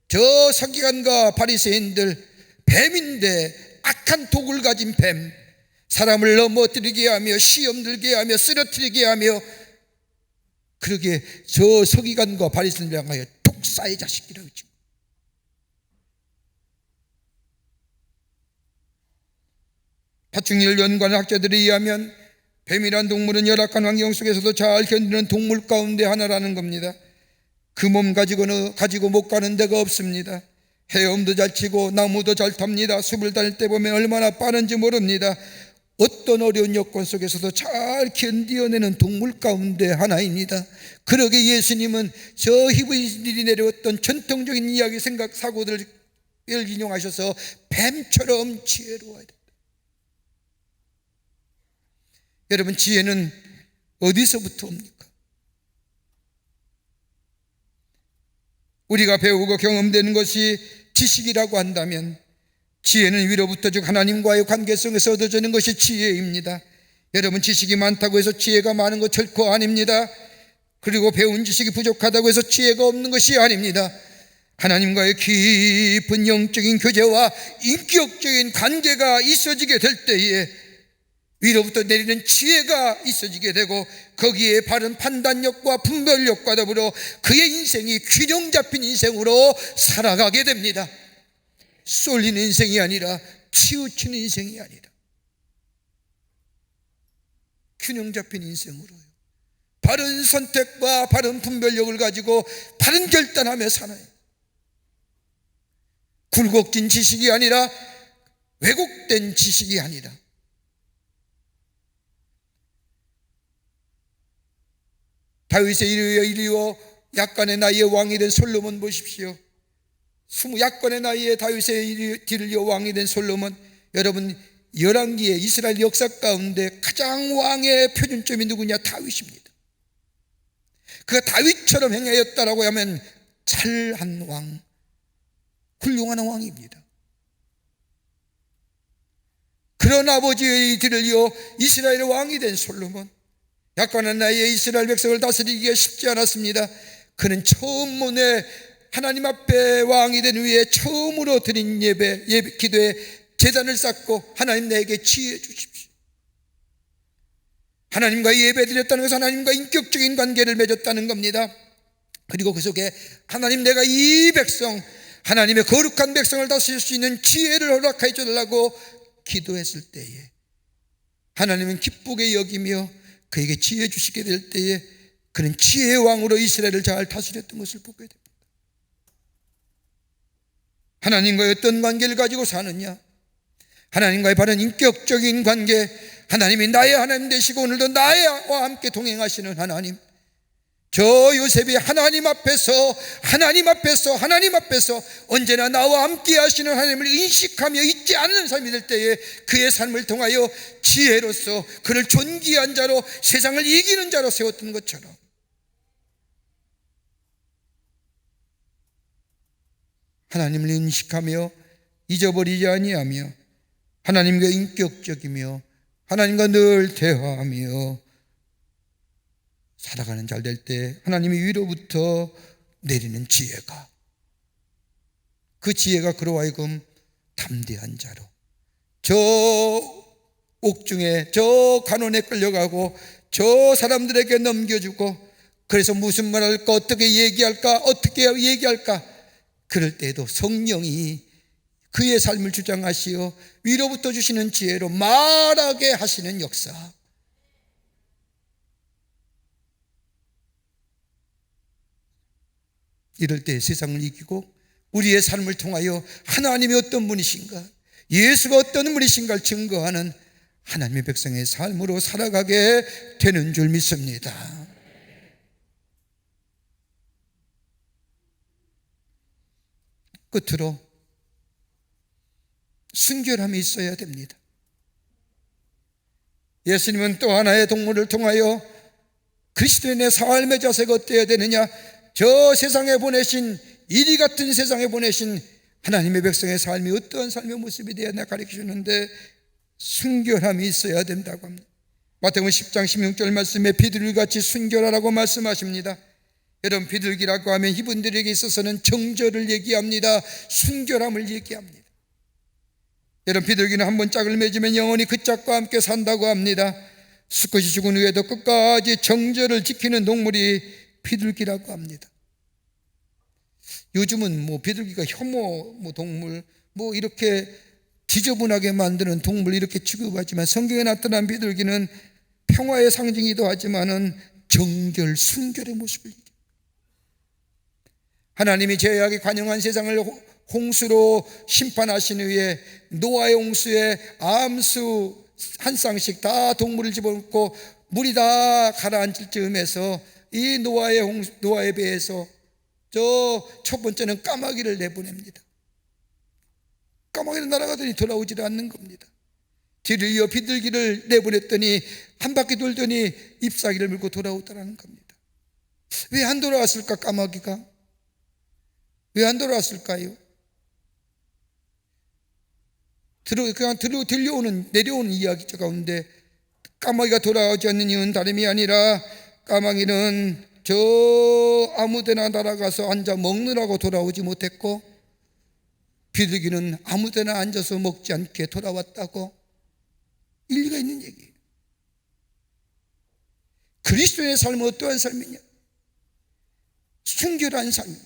저 서기관과 바리새인들 뱀인데 악한 독을 가진 뱀, 사람을 넘어뜨리게 하며 시험 들게 하며 쓰러뜨리게 하며, 그러기에 저 서기관과 바리새인들 향하여 독사의 자식이라고 했죠. 파충류를 연구하는 학자들에 의하면 뱀이란 동물은 열악한 환경 속에서도 잘 견디는 동물 가운데 하나라는 겁니다. 그 몸 가지고 못 가는 데가 없습니다. 헤엄도 잘 치고 나무도 잘 탑니다. 숲을 다닐 때 보면 얼마나 빠른지 모릅니다. 어떤 어려운 여건 속에서도 잘 견디어내는 동물 가운데 하나입니다. 그러게 예수님은 저 히브리인들이 내려왔던 전통적인 이야기, 생각, 사고들을 인용하셔서 뱀처럼 지혜로워야 된다. 여러분, 지혜는 어디서부터 옵니까? 우리가 배우고 경험되는 것이 지식이라고 한다면 지혜는 위로부터 즉 하나님과의 관계성에서 얻어지는 것이 지혜입니다. 여러분, 지식이 많다고 해서 지혜가 많은 것 결코 아닙니다. 그리고 배운 지식이 부족하다고 해서 지혜가 없는 것이 아닙니다. 하나님과의 깊은 영적인 교제와 인격적인 관계가 있어지게 될 때에 위로부터 내리는 지혜가 있어지게 되고 거기에 바른 판단력과 분별력과 더불어 그의 인생이 균형 잡힌 인생으로 살아가게 됩니다. 쏠리는 인생이 아니라 치우치는 인생이 아니라 균형 잡힌 인생으로요. 바른 선택과 바른 분별력을 가지고 바른 결단하며 살아요. 굴곡진 지식이 아니라 왜곡된 지식이 아니라 다윗의 이르여 약간의 나이에 왕이 된 솔로몬 보십시오. 약간의 나이에 다윗의 뒤를 왕이 된 솔로몬, 여러분 열왕기의 이스라엘 역사 가운데 가장 왕의 표준점이 누구냐? 다윗입니다. 그가 다윗처럼 행하였다라고 하면 잘한 왕, 훌륭한 왕입니다. 그런 아버지의 뒤를 이어 이스라엘의 왕이 된 솔로몬, 약간한 나이에 이스라엘 백성을 다스리기가 쉽지 않았습니다. 그는 처음 하나님 앞에 왕이 된 후에 처음으로 드린 예배 기도에 제단을 쌓고 하나님 내게 지혜 주십시오. 하나님과 예배 드렸다는 것은 하나님과 인격적인 관계를 맺었다는 겁니다. 그리고 그 속에 하나님, 내가 이 백성, 하나님의 거룩한 백성을 다스릴 수 있는 지혜를 허락해 주려고 기도했을 때에 하나님은 기쁘게 여기며 그에게 지혜 주시게 될 때에 그는 지혜의 왕으로 이스라엘을 잘 다스렸던 것을 보게 됩니다. 하나님과의 어떤 관계를 가지고 사느냐? 하나님과의 바른 인격적인 관계, 하나님이 나의 하나님 되시고 오늘도 나와 함께 동행하시는 하나님, 저 요셉이 하나님 앞에서 언제나 나와 함께 하시는 하나님을 인식하며 잊지 않는 삶이 될 때에 그의 삶을 통하여 지혜로서 그를 존귀한 자로, 세상을 이기는 자로 세웠던 것처럼 하나님을 인식하며 잊어버리지 아니하며 하나님과 인격적이며 하나님과 늘 대화하며 살아가는 잘 될 때 하나님이 위로부터 내리는 지혜가, 그 지혜가 그로 하여금 담대한 자로 저 옥중에 저 간원에 끌려가고 저 사람들에게 넘겨주고, 그래서 무슨 말 할까, 어떻게 얘기할까 그럴 때에도 성령이 그의 삶을 주장하시어 위로부터 주시는 지혜로 말하게 하시는 역사. 이럴 때 세상을 이기고 우리의 삶을 통하여 하나님이 어떤 분이신가, 예수가 어떤 분이신가를 증거하는 하나님의 백성의 삶으로 살아가게 되는 줄 믿습니다. 끝으로 순결함이 있어야 됩니다. 예수님은 또 하나의 동물을 통하여 그리스도의 내 삶의 자세가 어때야 되느냐, 저 세상에 보내신, 이리 같은 세상에 보내신 하나님의 백성의 삶이 어떠한 삶의 모습이 되어야 하나 가르쳐주는데 순결함이 있어야 된다고 합니다. 마태복음 10장 16절 말씀에 비둘기같이 순결하라고 말씀하십니다. 여러분, 비둘기라고 하면 이분들에게 있어서는 정절을 얘기합니다. 순결함을 얘기합니다. 여러분, 비둘기는 한번 짝을 맺으면 영원히 그 짝과 함께 산다고 합니다. 수컷이 죽은 후에도 끝까지 정절을 지키는 동물이 비둘기라고 합니다. 요즘은 비둘기가 혐오 동물, 이렇게 지저분하게 만드는 동물 이렇게 취급하지만 성경에 나타난 비둘기는 평화의 상징이기도 하지만은 정결, 순결의 모습을 얘기합니다. 하나님이 죄악에 관영한 세상을 홍수로 심판하신 후에 노아의 홍수에 암수 한 쌍씩 다 동물을 집어넣고 물이 다 가라앉을 즈음에서 이 노아의 배에서 저 첫 번째는 까마귀를 내보냅니다. 까마귀는 날아가더니 돌아오지 않는 겁니다. 뒤를 이어 비둘기를 내보냈더니 한 바퀴 돌더니 잎사귀를 물고 돌아오더라는 겁니다. 왜 안 돌아왔을까? 까마귀가 왜 안 돌아왔을까요? 들려오는 내려오는 이야기죠 가운데 까마귀가 돌아오지 않는 이유는 다름이 아니라 까마귀는 저 아무데나 날아가서 앉아 먹느라고 돌아오지 못했고 비둘기는 아무데나 앉아서 먹지 않게 돌아왔다고. 일리가 있는 얘기예요. 그리스도의 삶은 어떠한 삶이냐? 순결한 삶이에요.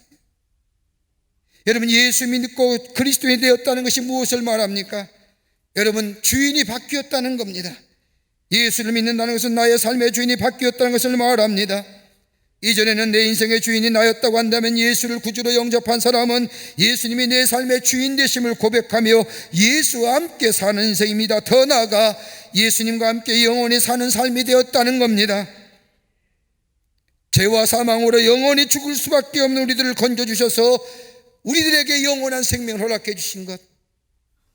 여러분, 예수 믿고 그리스도인이 되었다는 것이 무엇을 말합니까? 여러분, 주인이 바뀌었다는 겁니다. 예수를 믿는다는 것은 나의 삶의 주인이 바뀌었다는 것을 말합니다. 이전에는 내 인생의 주인이 나였다고 한다면 예수를 구주로 영접한 사람은 예수님이 내 삶의 주인 되심을 고백하며 예수와 함께 사는 인생입니다. 더 나아가 예수님과 함께 영원히 사는 삶이 되었다는 겁니다. 죄와 사망으로 영원히 죽을 수밖에 없는 우리들을 건져주셔서 우리들에게 영원한 생명을 허락해 주신 것,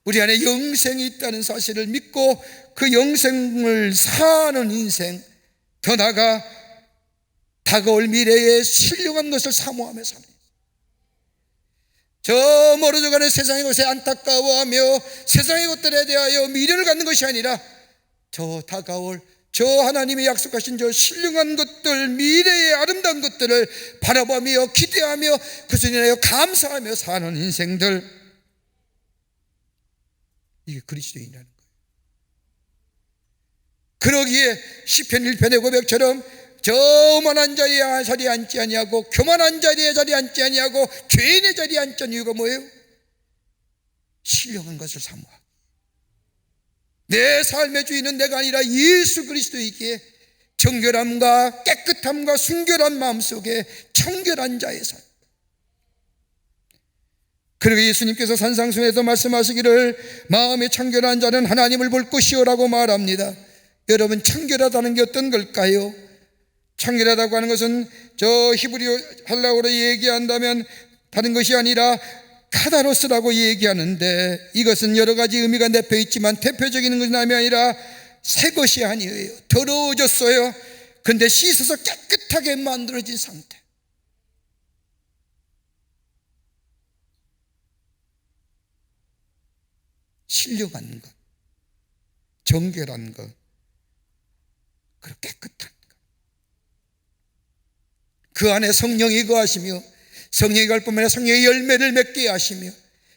우리 안에 영생이 있다는 사실을 믿고 그 영생을 사는 인생, 더 나아가 다가올 미래에 신령한 것을 사모하며 사는, 저 멀어져가는 세상의 것에 안타까워하며 세상의 것들에 대하여 미련을 갖는 것이 아니라 저 다가올 저 하나님이 약속하신 저 신령한 것들, 미래의 아름다운 것들을 바라보며 기대하며 그것을 인하여 감사하며 사는 인생들, 이게 그리스도인이라는 거예요. 그러기에 시편 1편의 고백처럼 저만한 자리에 앉지 아니하고 교만한 자리에 앉지 아니하고 죄인의 자리에 앉지 이유가 뭐예요? 신령한 것을 사모하고 내 삶의 주인은 내가 아니라 예수 그리스도이기에 정결함과 깨끗함과 순결한 마음속에 청결한 자의 삶. 그리고 예수님께서 산상수에서 말씀하시기를 마음이 청결한 자는 하나님을 볼 것이요라고 말합니다. 여러분, 청결하다는 게 어떤 걸까요? 청결하다고 하는 것은 저 히브리어 헬라어로 얘기한다면 다른 것이 아니라 카다로스라고 얘기하는데, 이것은 여러 가지 의미가 내포 있지만 대표적인 것이 아니라 새 것이 아니에요. 더러워졌어요. 그런데 씻어서 깨끗하게 만들어진 상태. 신령한 것, 정결한 것, 그리고 깨끗한 것. 그 안에 성령이 거하시며 성령이 갈 뿐만 아니라 성령의 열매를 맺게 하시며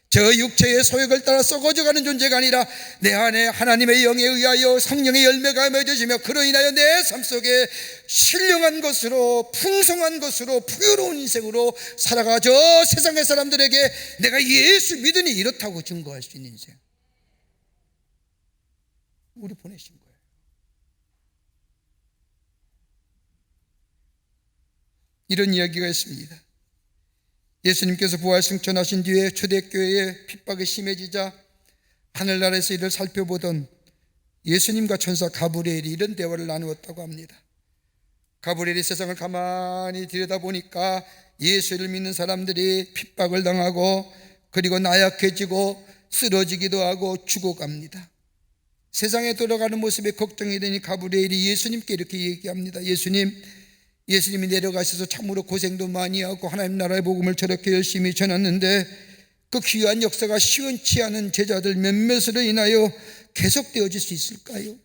저 육체의 소욕을 따라 썩어져가는 존재가 아니라 내 안에 하나님의 영에 의하여 성령의 열매가 맺어지며 그로 인하여 내 삶 속에 신령한 것으로 풍성한 것으로 풍요로운 인생으로 살아가 저 세상의 사람들에게 내가 예수 믿으니 이렇다고 증거할 수 있는 인생, 우리 보내신 거예요. 이런 이야기가 있습니다. 예수님께서 부활 승천하신 뒤에 초대교회의 핍박이 심해지자 하늘나라에서 이를 살펴보던 예수님과 천사 가브리엘이 이런 대화를 나누었다고 합니다. 가브리엘이 세상을 가만히 들여다보니까 예수를 믿는 사람들이 핍박을 당하고 그리고 나약해지고 쓰러지기도 하고 죽어갑니다. 세상에 돌아가는 모습에 걱정이 되니 가브리엘이 예수님께 이렇게 얘기합니다. 예수님이 내려가셔서 참으로 고생도 많이 하고 하나님 나라의 복음을 저렇게 열심히 전했는데 그 귀한 역사가 시원치 않은 제자들 몇몇으로 인하여 계속되어질 수 있을까요?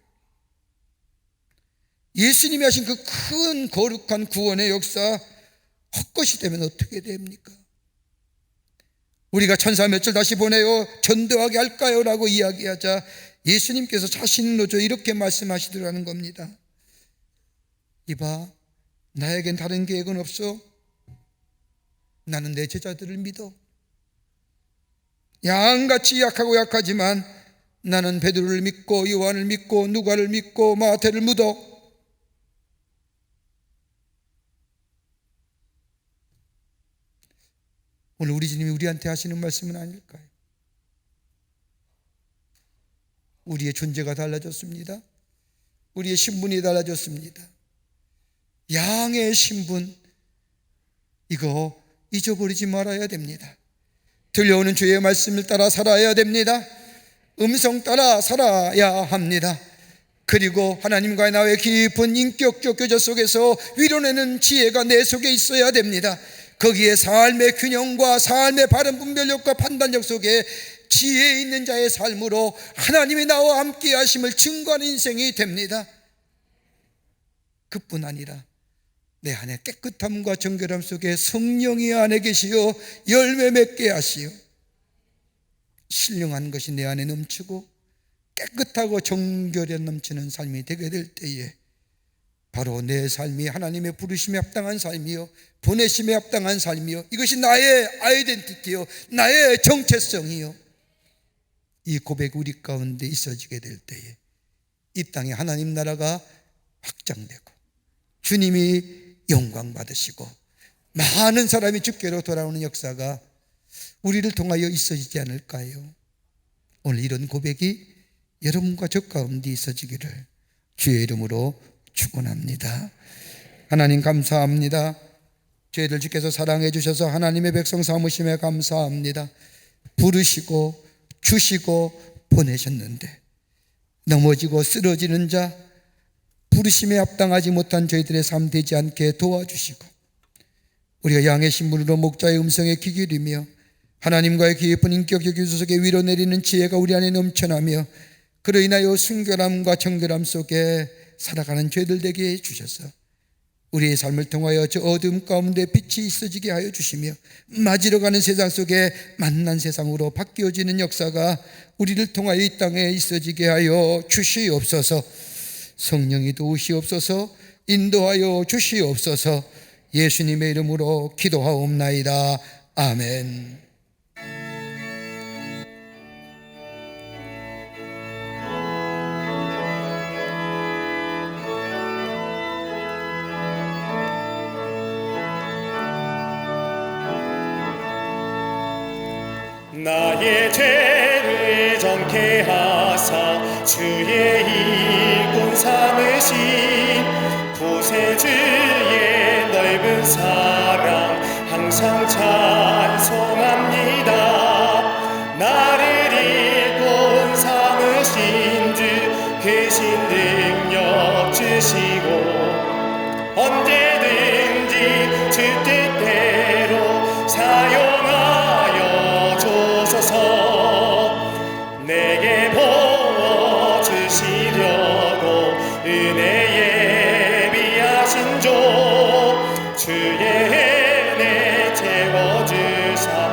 예수님이 하신 그 큰 거룩한 구원의 역사 헛것이 되면 어떻게 됩니까? 우리가 천사 몇을 다시 보내요 전도하게 할까요? 라고 이야기하자 예수님께서 자신으로 이렇게 말씀하시더라는 겁니다. 이봐, 나에겐 다른 계획은 없어. 나는 내 제자들을 믿어. 양같이 약하고 약하지만 나는 베드로를 믿고 요한을 믿고 누가를 믿고 마태를 믿어. 오늘 우리 주님이 우리한테 하시는 말씀은 아닐까요? 우리의 존재가 달라졌습니다. 우리의 신분이 달라졌습니다. 양의 신분, 이거 잊어버리지 말아야 됩니다. 들려오는 주의 말씀을 따라 살아야 됩니다. 음성 따라 살아야 합니다. 그리고 하나님과의 나의 깊은 인격적 교제 속에서 위로내는 지혜가 내 속에 있어야 됩니다. 거기에 삶의 균형과 삶의 바른 분별력과 판단력 속에 지혜 있는 자의 삶으로 하나님이 나와 함께 하심을 증거하는 인생이 됩니다. 그뿐 아니라 내 안에 깨끗함과 정결함 속에 성령이 안에 계시어 열매 맺게 하시어 신령한 것이 내 안에 넘치고 깨끗하고 정결에 넘치는 삶이 되게 될 때에 바로 내 삶이 하나님의 부르심에 합당한 삶이요 보내심에 합당한 삶이요 이것이 나의 아이덴티티요 나의 정체성이요 이 고백이 우리 가운데 있어지게 될 때에 이 땅에 하나님 나라가 확장되고 주님이 영광 받으시고 많은 사람이 주께로 돌아오는 역사가 우리를 통하여 있어지지 않을까요? 오늘 이런 고백이 여러분과 저 가운데 있어지기를 주의 이름으로 축원합니다. 하나님 감사합니다. 저희들 주께서 사랑해 주셔서 하나님의 백성 삼으심에 감사합니다. 부르시고 주시고 보내셨는데 넘어지고 쓰러지는 자 부르심에 합당하지 못한 저희들의 삶 되지 않게 도와주시고 우리가 양의 신분으로 목자의 음성에 귀 기울이며 하나님과의 깊은 인격적 교제 속에 위로 내리는 지혜가 우리 안에 넘쳐나며 그로 인하여 순결함과 정결함 속에 살아가는 죄들 되게 해주셔서 우리의 삶을 통하여 저 어둠 가운데 빛이 있어지게 하여 주시며 맞으러 가는 세상 속에 만난 세상으로 바뀌어지는 역사가 우리를 통하여 이 땅에 있어지게 하여 주시옵소서. 성령이 도우시옵소서. 인도하여 주시옵소서. 예수님의 이름으로 기도하옵나이다. 아멘. 나의 죄를 정케 하사 주의 일꾼 삼으신 구세주의 넓은 사랑 항상 찬송합니다. 나를 일꾼 삼으신 주 계신 능력 주시고 언제든지 주 뜻대로 사용하여 주소서. 내게 보여주시려고 은혜에 비하신 조 주의 은혜 채워주사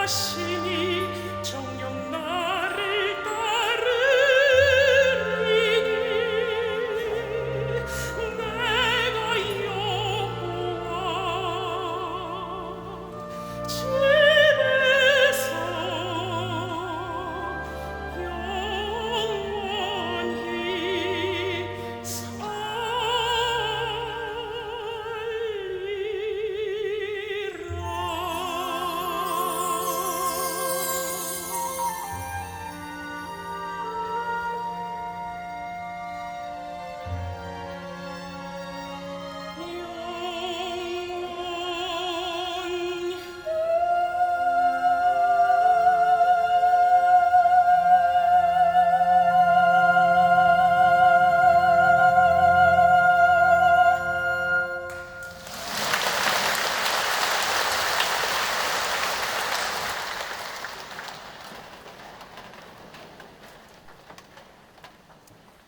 하시니 정녕 나를 따르리니 내가 여호와 집에서 영원히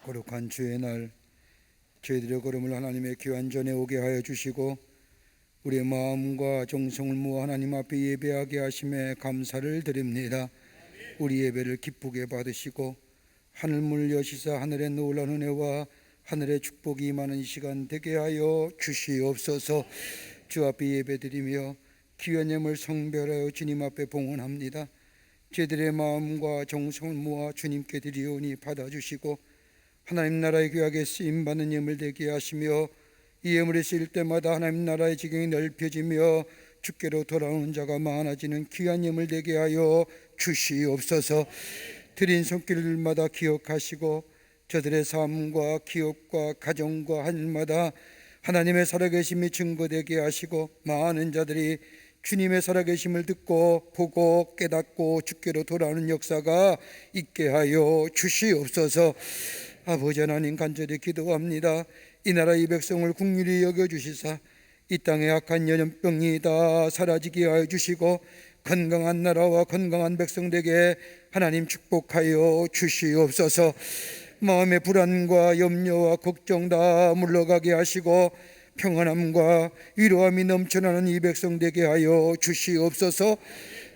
거룩한 주의 날, 저희들의 걸음을 하나님의 귀한 전에 오게 하여 주시고 우리의 마음과 정성을 모아 하나님 앞에 예배하게 하심에 감사를 드립니다. 우리 예배를 기쁘게 받으시고 하늘문을 여시사 하늘의 놀라운 은혜와 하늘의 축복이 임하는 이 시간 되게 하여 주시옵소서. 주 앞에 예배드리며 귀한 예물 성별하여 주님 앞에 봉헌합니다. 저희들의 마음과 정성을 모아 주님께 드리오니 받아주시고 하나님 나라의 귀하게 쓰임받는 예물 되게 하시며 이 예물이 쓰일 때마다 하나님 나라의 지경이 넓혀지며 주께로 돌아오는 자가 많아지는 귀한 예물 되게 하여 주시옵소서. 드린 손길마다 기억하시고 저들의 삶과 기업과 가정과 하늘마다 하나님의 살아계심이 증거되게 하시고 많은 자들이 주님의 살아계심을 듣고 보고 깨닫고 주께로 돌아오는 역사가 있게 하여 주시옵소서. 아버지 하나님, 간절히 기도합니다. 이 나라 이 백성을 긍휼히 여겨주시사 이 땅의 악한 전염병이 다 사라지게 하여 주시고 건강한 나라와 건강한 백성 되게 하나님 축복하여 주시옵소서. 마음의 불안과 염려와 걱정 다 물러가게 하시고 평안함과 위로함이 넘쳐나는 이 백성 되게 하여 주시옵소서.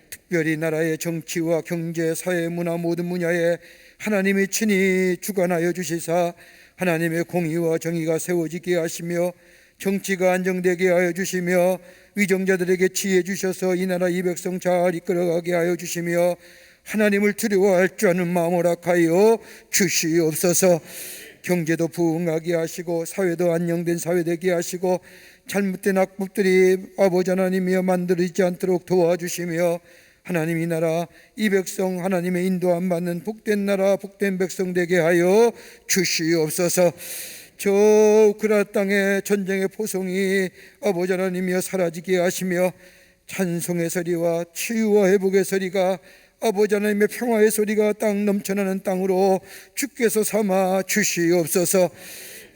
특별히 나라의 정치와 경제, 사회, 문화 모든 분야에 하나님이 친히 주관하여 주시사 하나님의 공의와 정의가 세워지게 하시며 정치가 안정되게 하여 주시며 위정자들에게 지혜 주셔서 이 나라 이 백성 잘 이끌어가게 하여 주시며 하나님을 두려워할 줄 아는 마음을 허락하여 주시옵소서. 경제도 부흥하게 하시고 사회도 안정된 사회 되게 하시고 잘못된 악법들이 아버지 하나님이여 만들어지지 않도록 도와주시며 하나님 이 나라 이 백성 하나님의 인도함 받는 복된 나라 복된 백성 되게 하여 주시옵소서. 저 우크라이나 땅의 전쟁의 포성이 아버지 하나님이여 사라지게 하시며 찬송의 소리와 치유와 회복의 소리가 아버지 하나님의 평화의 소리가 땅 넘쳐나는 땅으로 주께서 삼아 주시옵소서.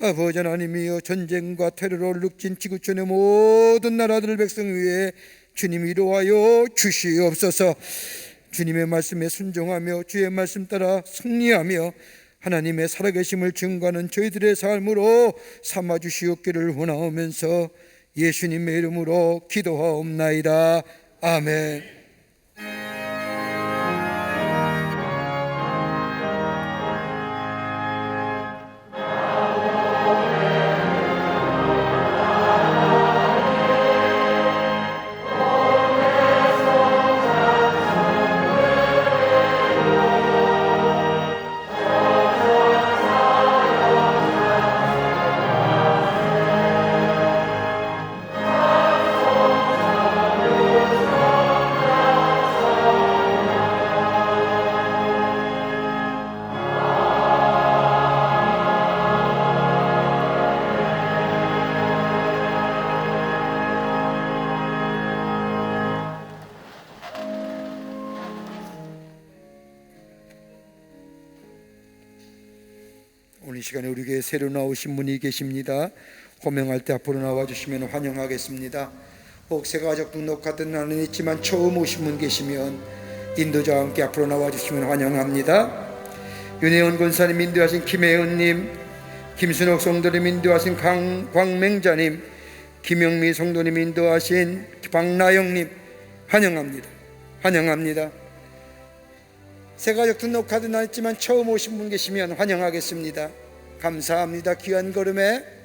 아버지 하나님이여 전쟁과 테러로 룩진 지구촌의 모든 나라들 백성 위에 주님 위로하여 주시옵소서. 주님의 말씀에 순종하며 주의 말씀 따라 승리하며 하나님의 살아계심을 증거하는 저희들의 삶으로 삼아 주시옵기를 원하오면서 예수님의 이름으로 기도하옵나이다. 아멘. 오늘 이 시간에 우리 교회에 새로 나오신 분이 계십니다. 호명할 때 앞으로 나와주시면 환영하겠습니다. 혹 새가족 등록하던 나는 있지만 처음 오신 분 계시면 인도자와 함께 앞으로 나와주시면 환영합니다. 윤혜원 권사님 인도하신 김혜은님, 김순옥 성도님 인도하신 광맹자님, 김영미 성도님 인도하신 박나영님 환영합니다. 환영합니다. 새가족 등록카드 나왔지만 처음 오신 분 계시면 환영하겠습니다. 감사합니다. 귀한 걸음에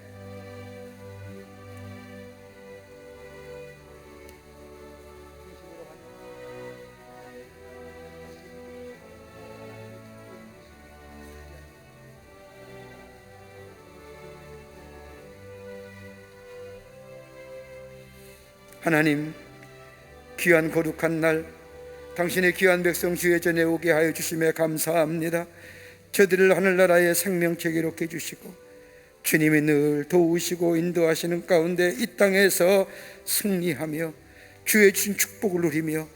하나님, 귀한 거룩한 날 당신의 귀한 백성 주의 전에 오게 하여 주심에 감사합니다. 저들을 하늘나라의 생명책에 이롭게 해주시고 주님이 늘 도우시고 인도하시는 가운데 이 땅에서 승리하며 주의 주신 축복을 누리며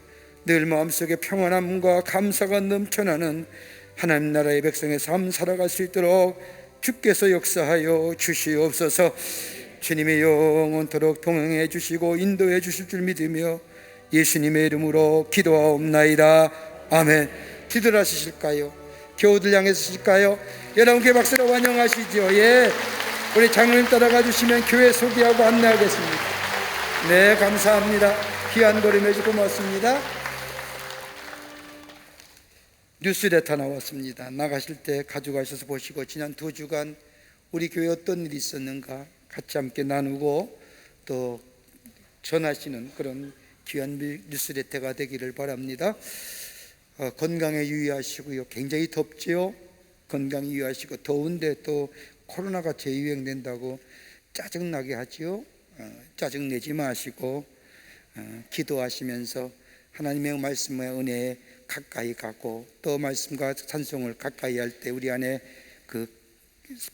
늘 마음속에 평안함과 감사가 넘쳐나는 하나님 나라의 백성의 삶 살아갈 수 있도록 주께서 역사하여 주시옵소서. 주님의 영원토록 동행해 주시고 인도해 주실 줄 믿으며 예수님의 이름으로 기도하옵나이다. 아멘. 기도를 하실까요? 교우들 향해서 하실까요? 여러분께 박수로 환영하시죠. 예, 우리 장로님 따라가 주시면 교회 소개하고 안내하겠습니다. 네, 감사합니다. 귀한 걸음 해주고 고맙습니다. 뉴스레터 나왔습니다. 나가실 때 가져가셔서 보시고 지난 2주간 우리 교회에 어떤 일이 있었는가 같이 함께 나누고 또 전하시는 그런 귀한 뉴스레터가 되기를 바랍니다. 건강에 유의하시고요. 굉장히 덥지요. 건강에 유의하시고 더운데 또 코로나가 재유행된다고 짜증나게 하지요. 짜증내지 마시고 기도하시면서 하나님의 말씀의 은혜에 가까이 가고 또 말씀과 찬송을 가까이 할 때 우리 안에 그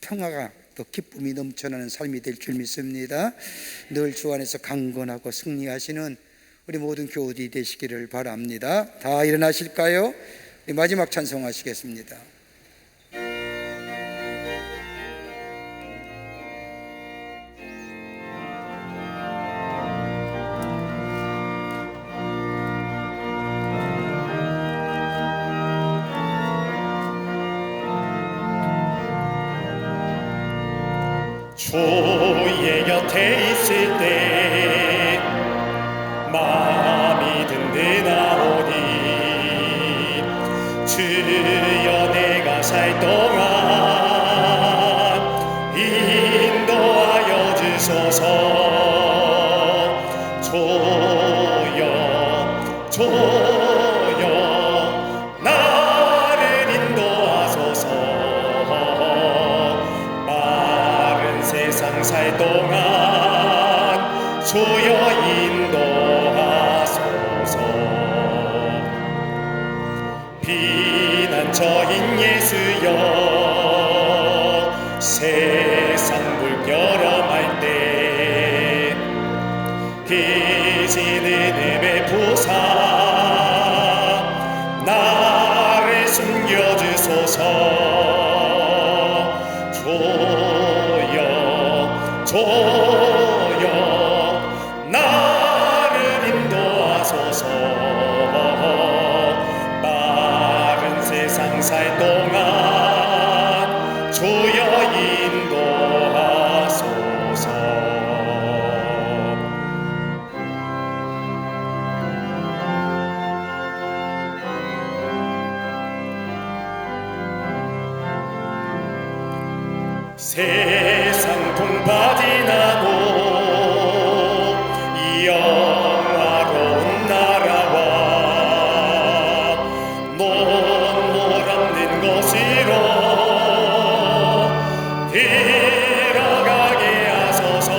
평화가 또 기쁨이 넘쳐나는 삶이 될 줄 믿습니다. 늘 주 안에서 강건하고 승리하시는 우리 모든 교우들이 되시기를 바랍니다. 다 일어나실까요? 마지막 찬송하시겠습니다. 주의 곁에 있을 때 마음이 든든하오니 주여 내가 살 동안 인도하여 주소서. 주여 주여 나를 인도하소서. 마른 세상 살 동안 주여 인도하소서. 피난처인 예수여 세상 물결어갈 때 비지는 은혜 부사 나를 숨겨주소서. 주여 주여 나를 인도하소서. 마른 세상 살 동안 주여 인도하소서. 세상 통파지나고 이 영화로운 나라와 눈물 없는 곳으로 들어가게 하소서.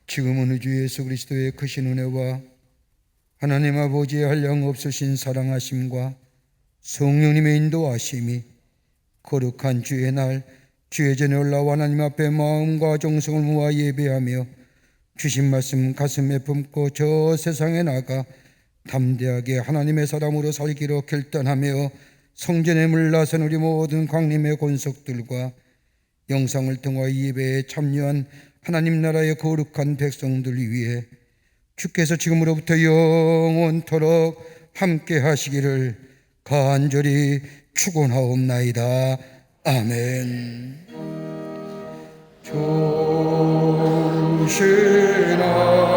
지금은 우리 주 예수 그리스도의 크신 은혜와 하나님 아버지의 한량없으신 사랑하심과 성령님의 인도하심이 거룩한 주의 날 주의 전에 올라와 하나님 앞에 마음과 정성을 모아 예배하며 주신 말씀 가슴에 품고 저 세상에 나가 담대하게 하나님의 사람으로 살기로 결단하며 성전에 물러선 우리 모든 광림의 권속들과 영상을 통하여 이 예배에 참여한 하나님 나라의 거룩한 백성들 위해 주께서 지금으로부터 영원토록 함께 하시기를 간절히 축원하옵나이다. 아멘. 조신아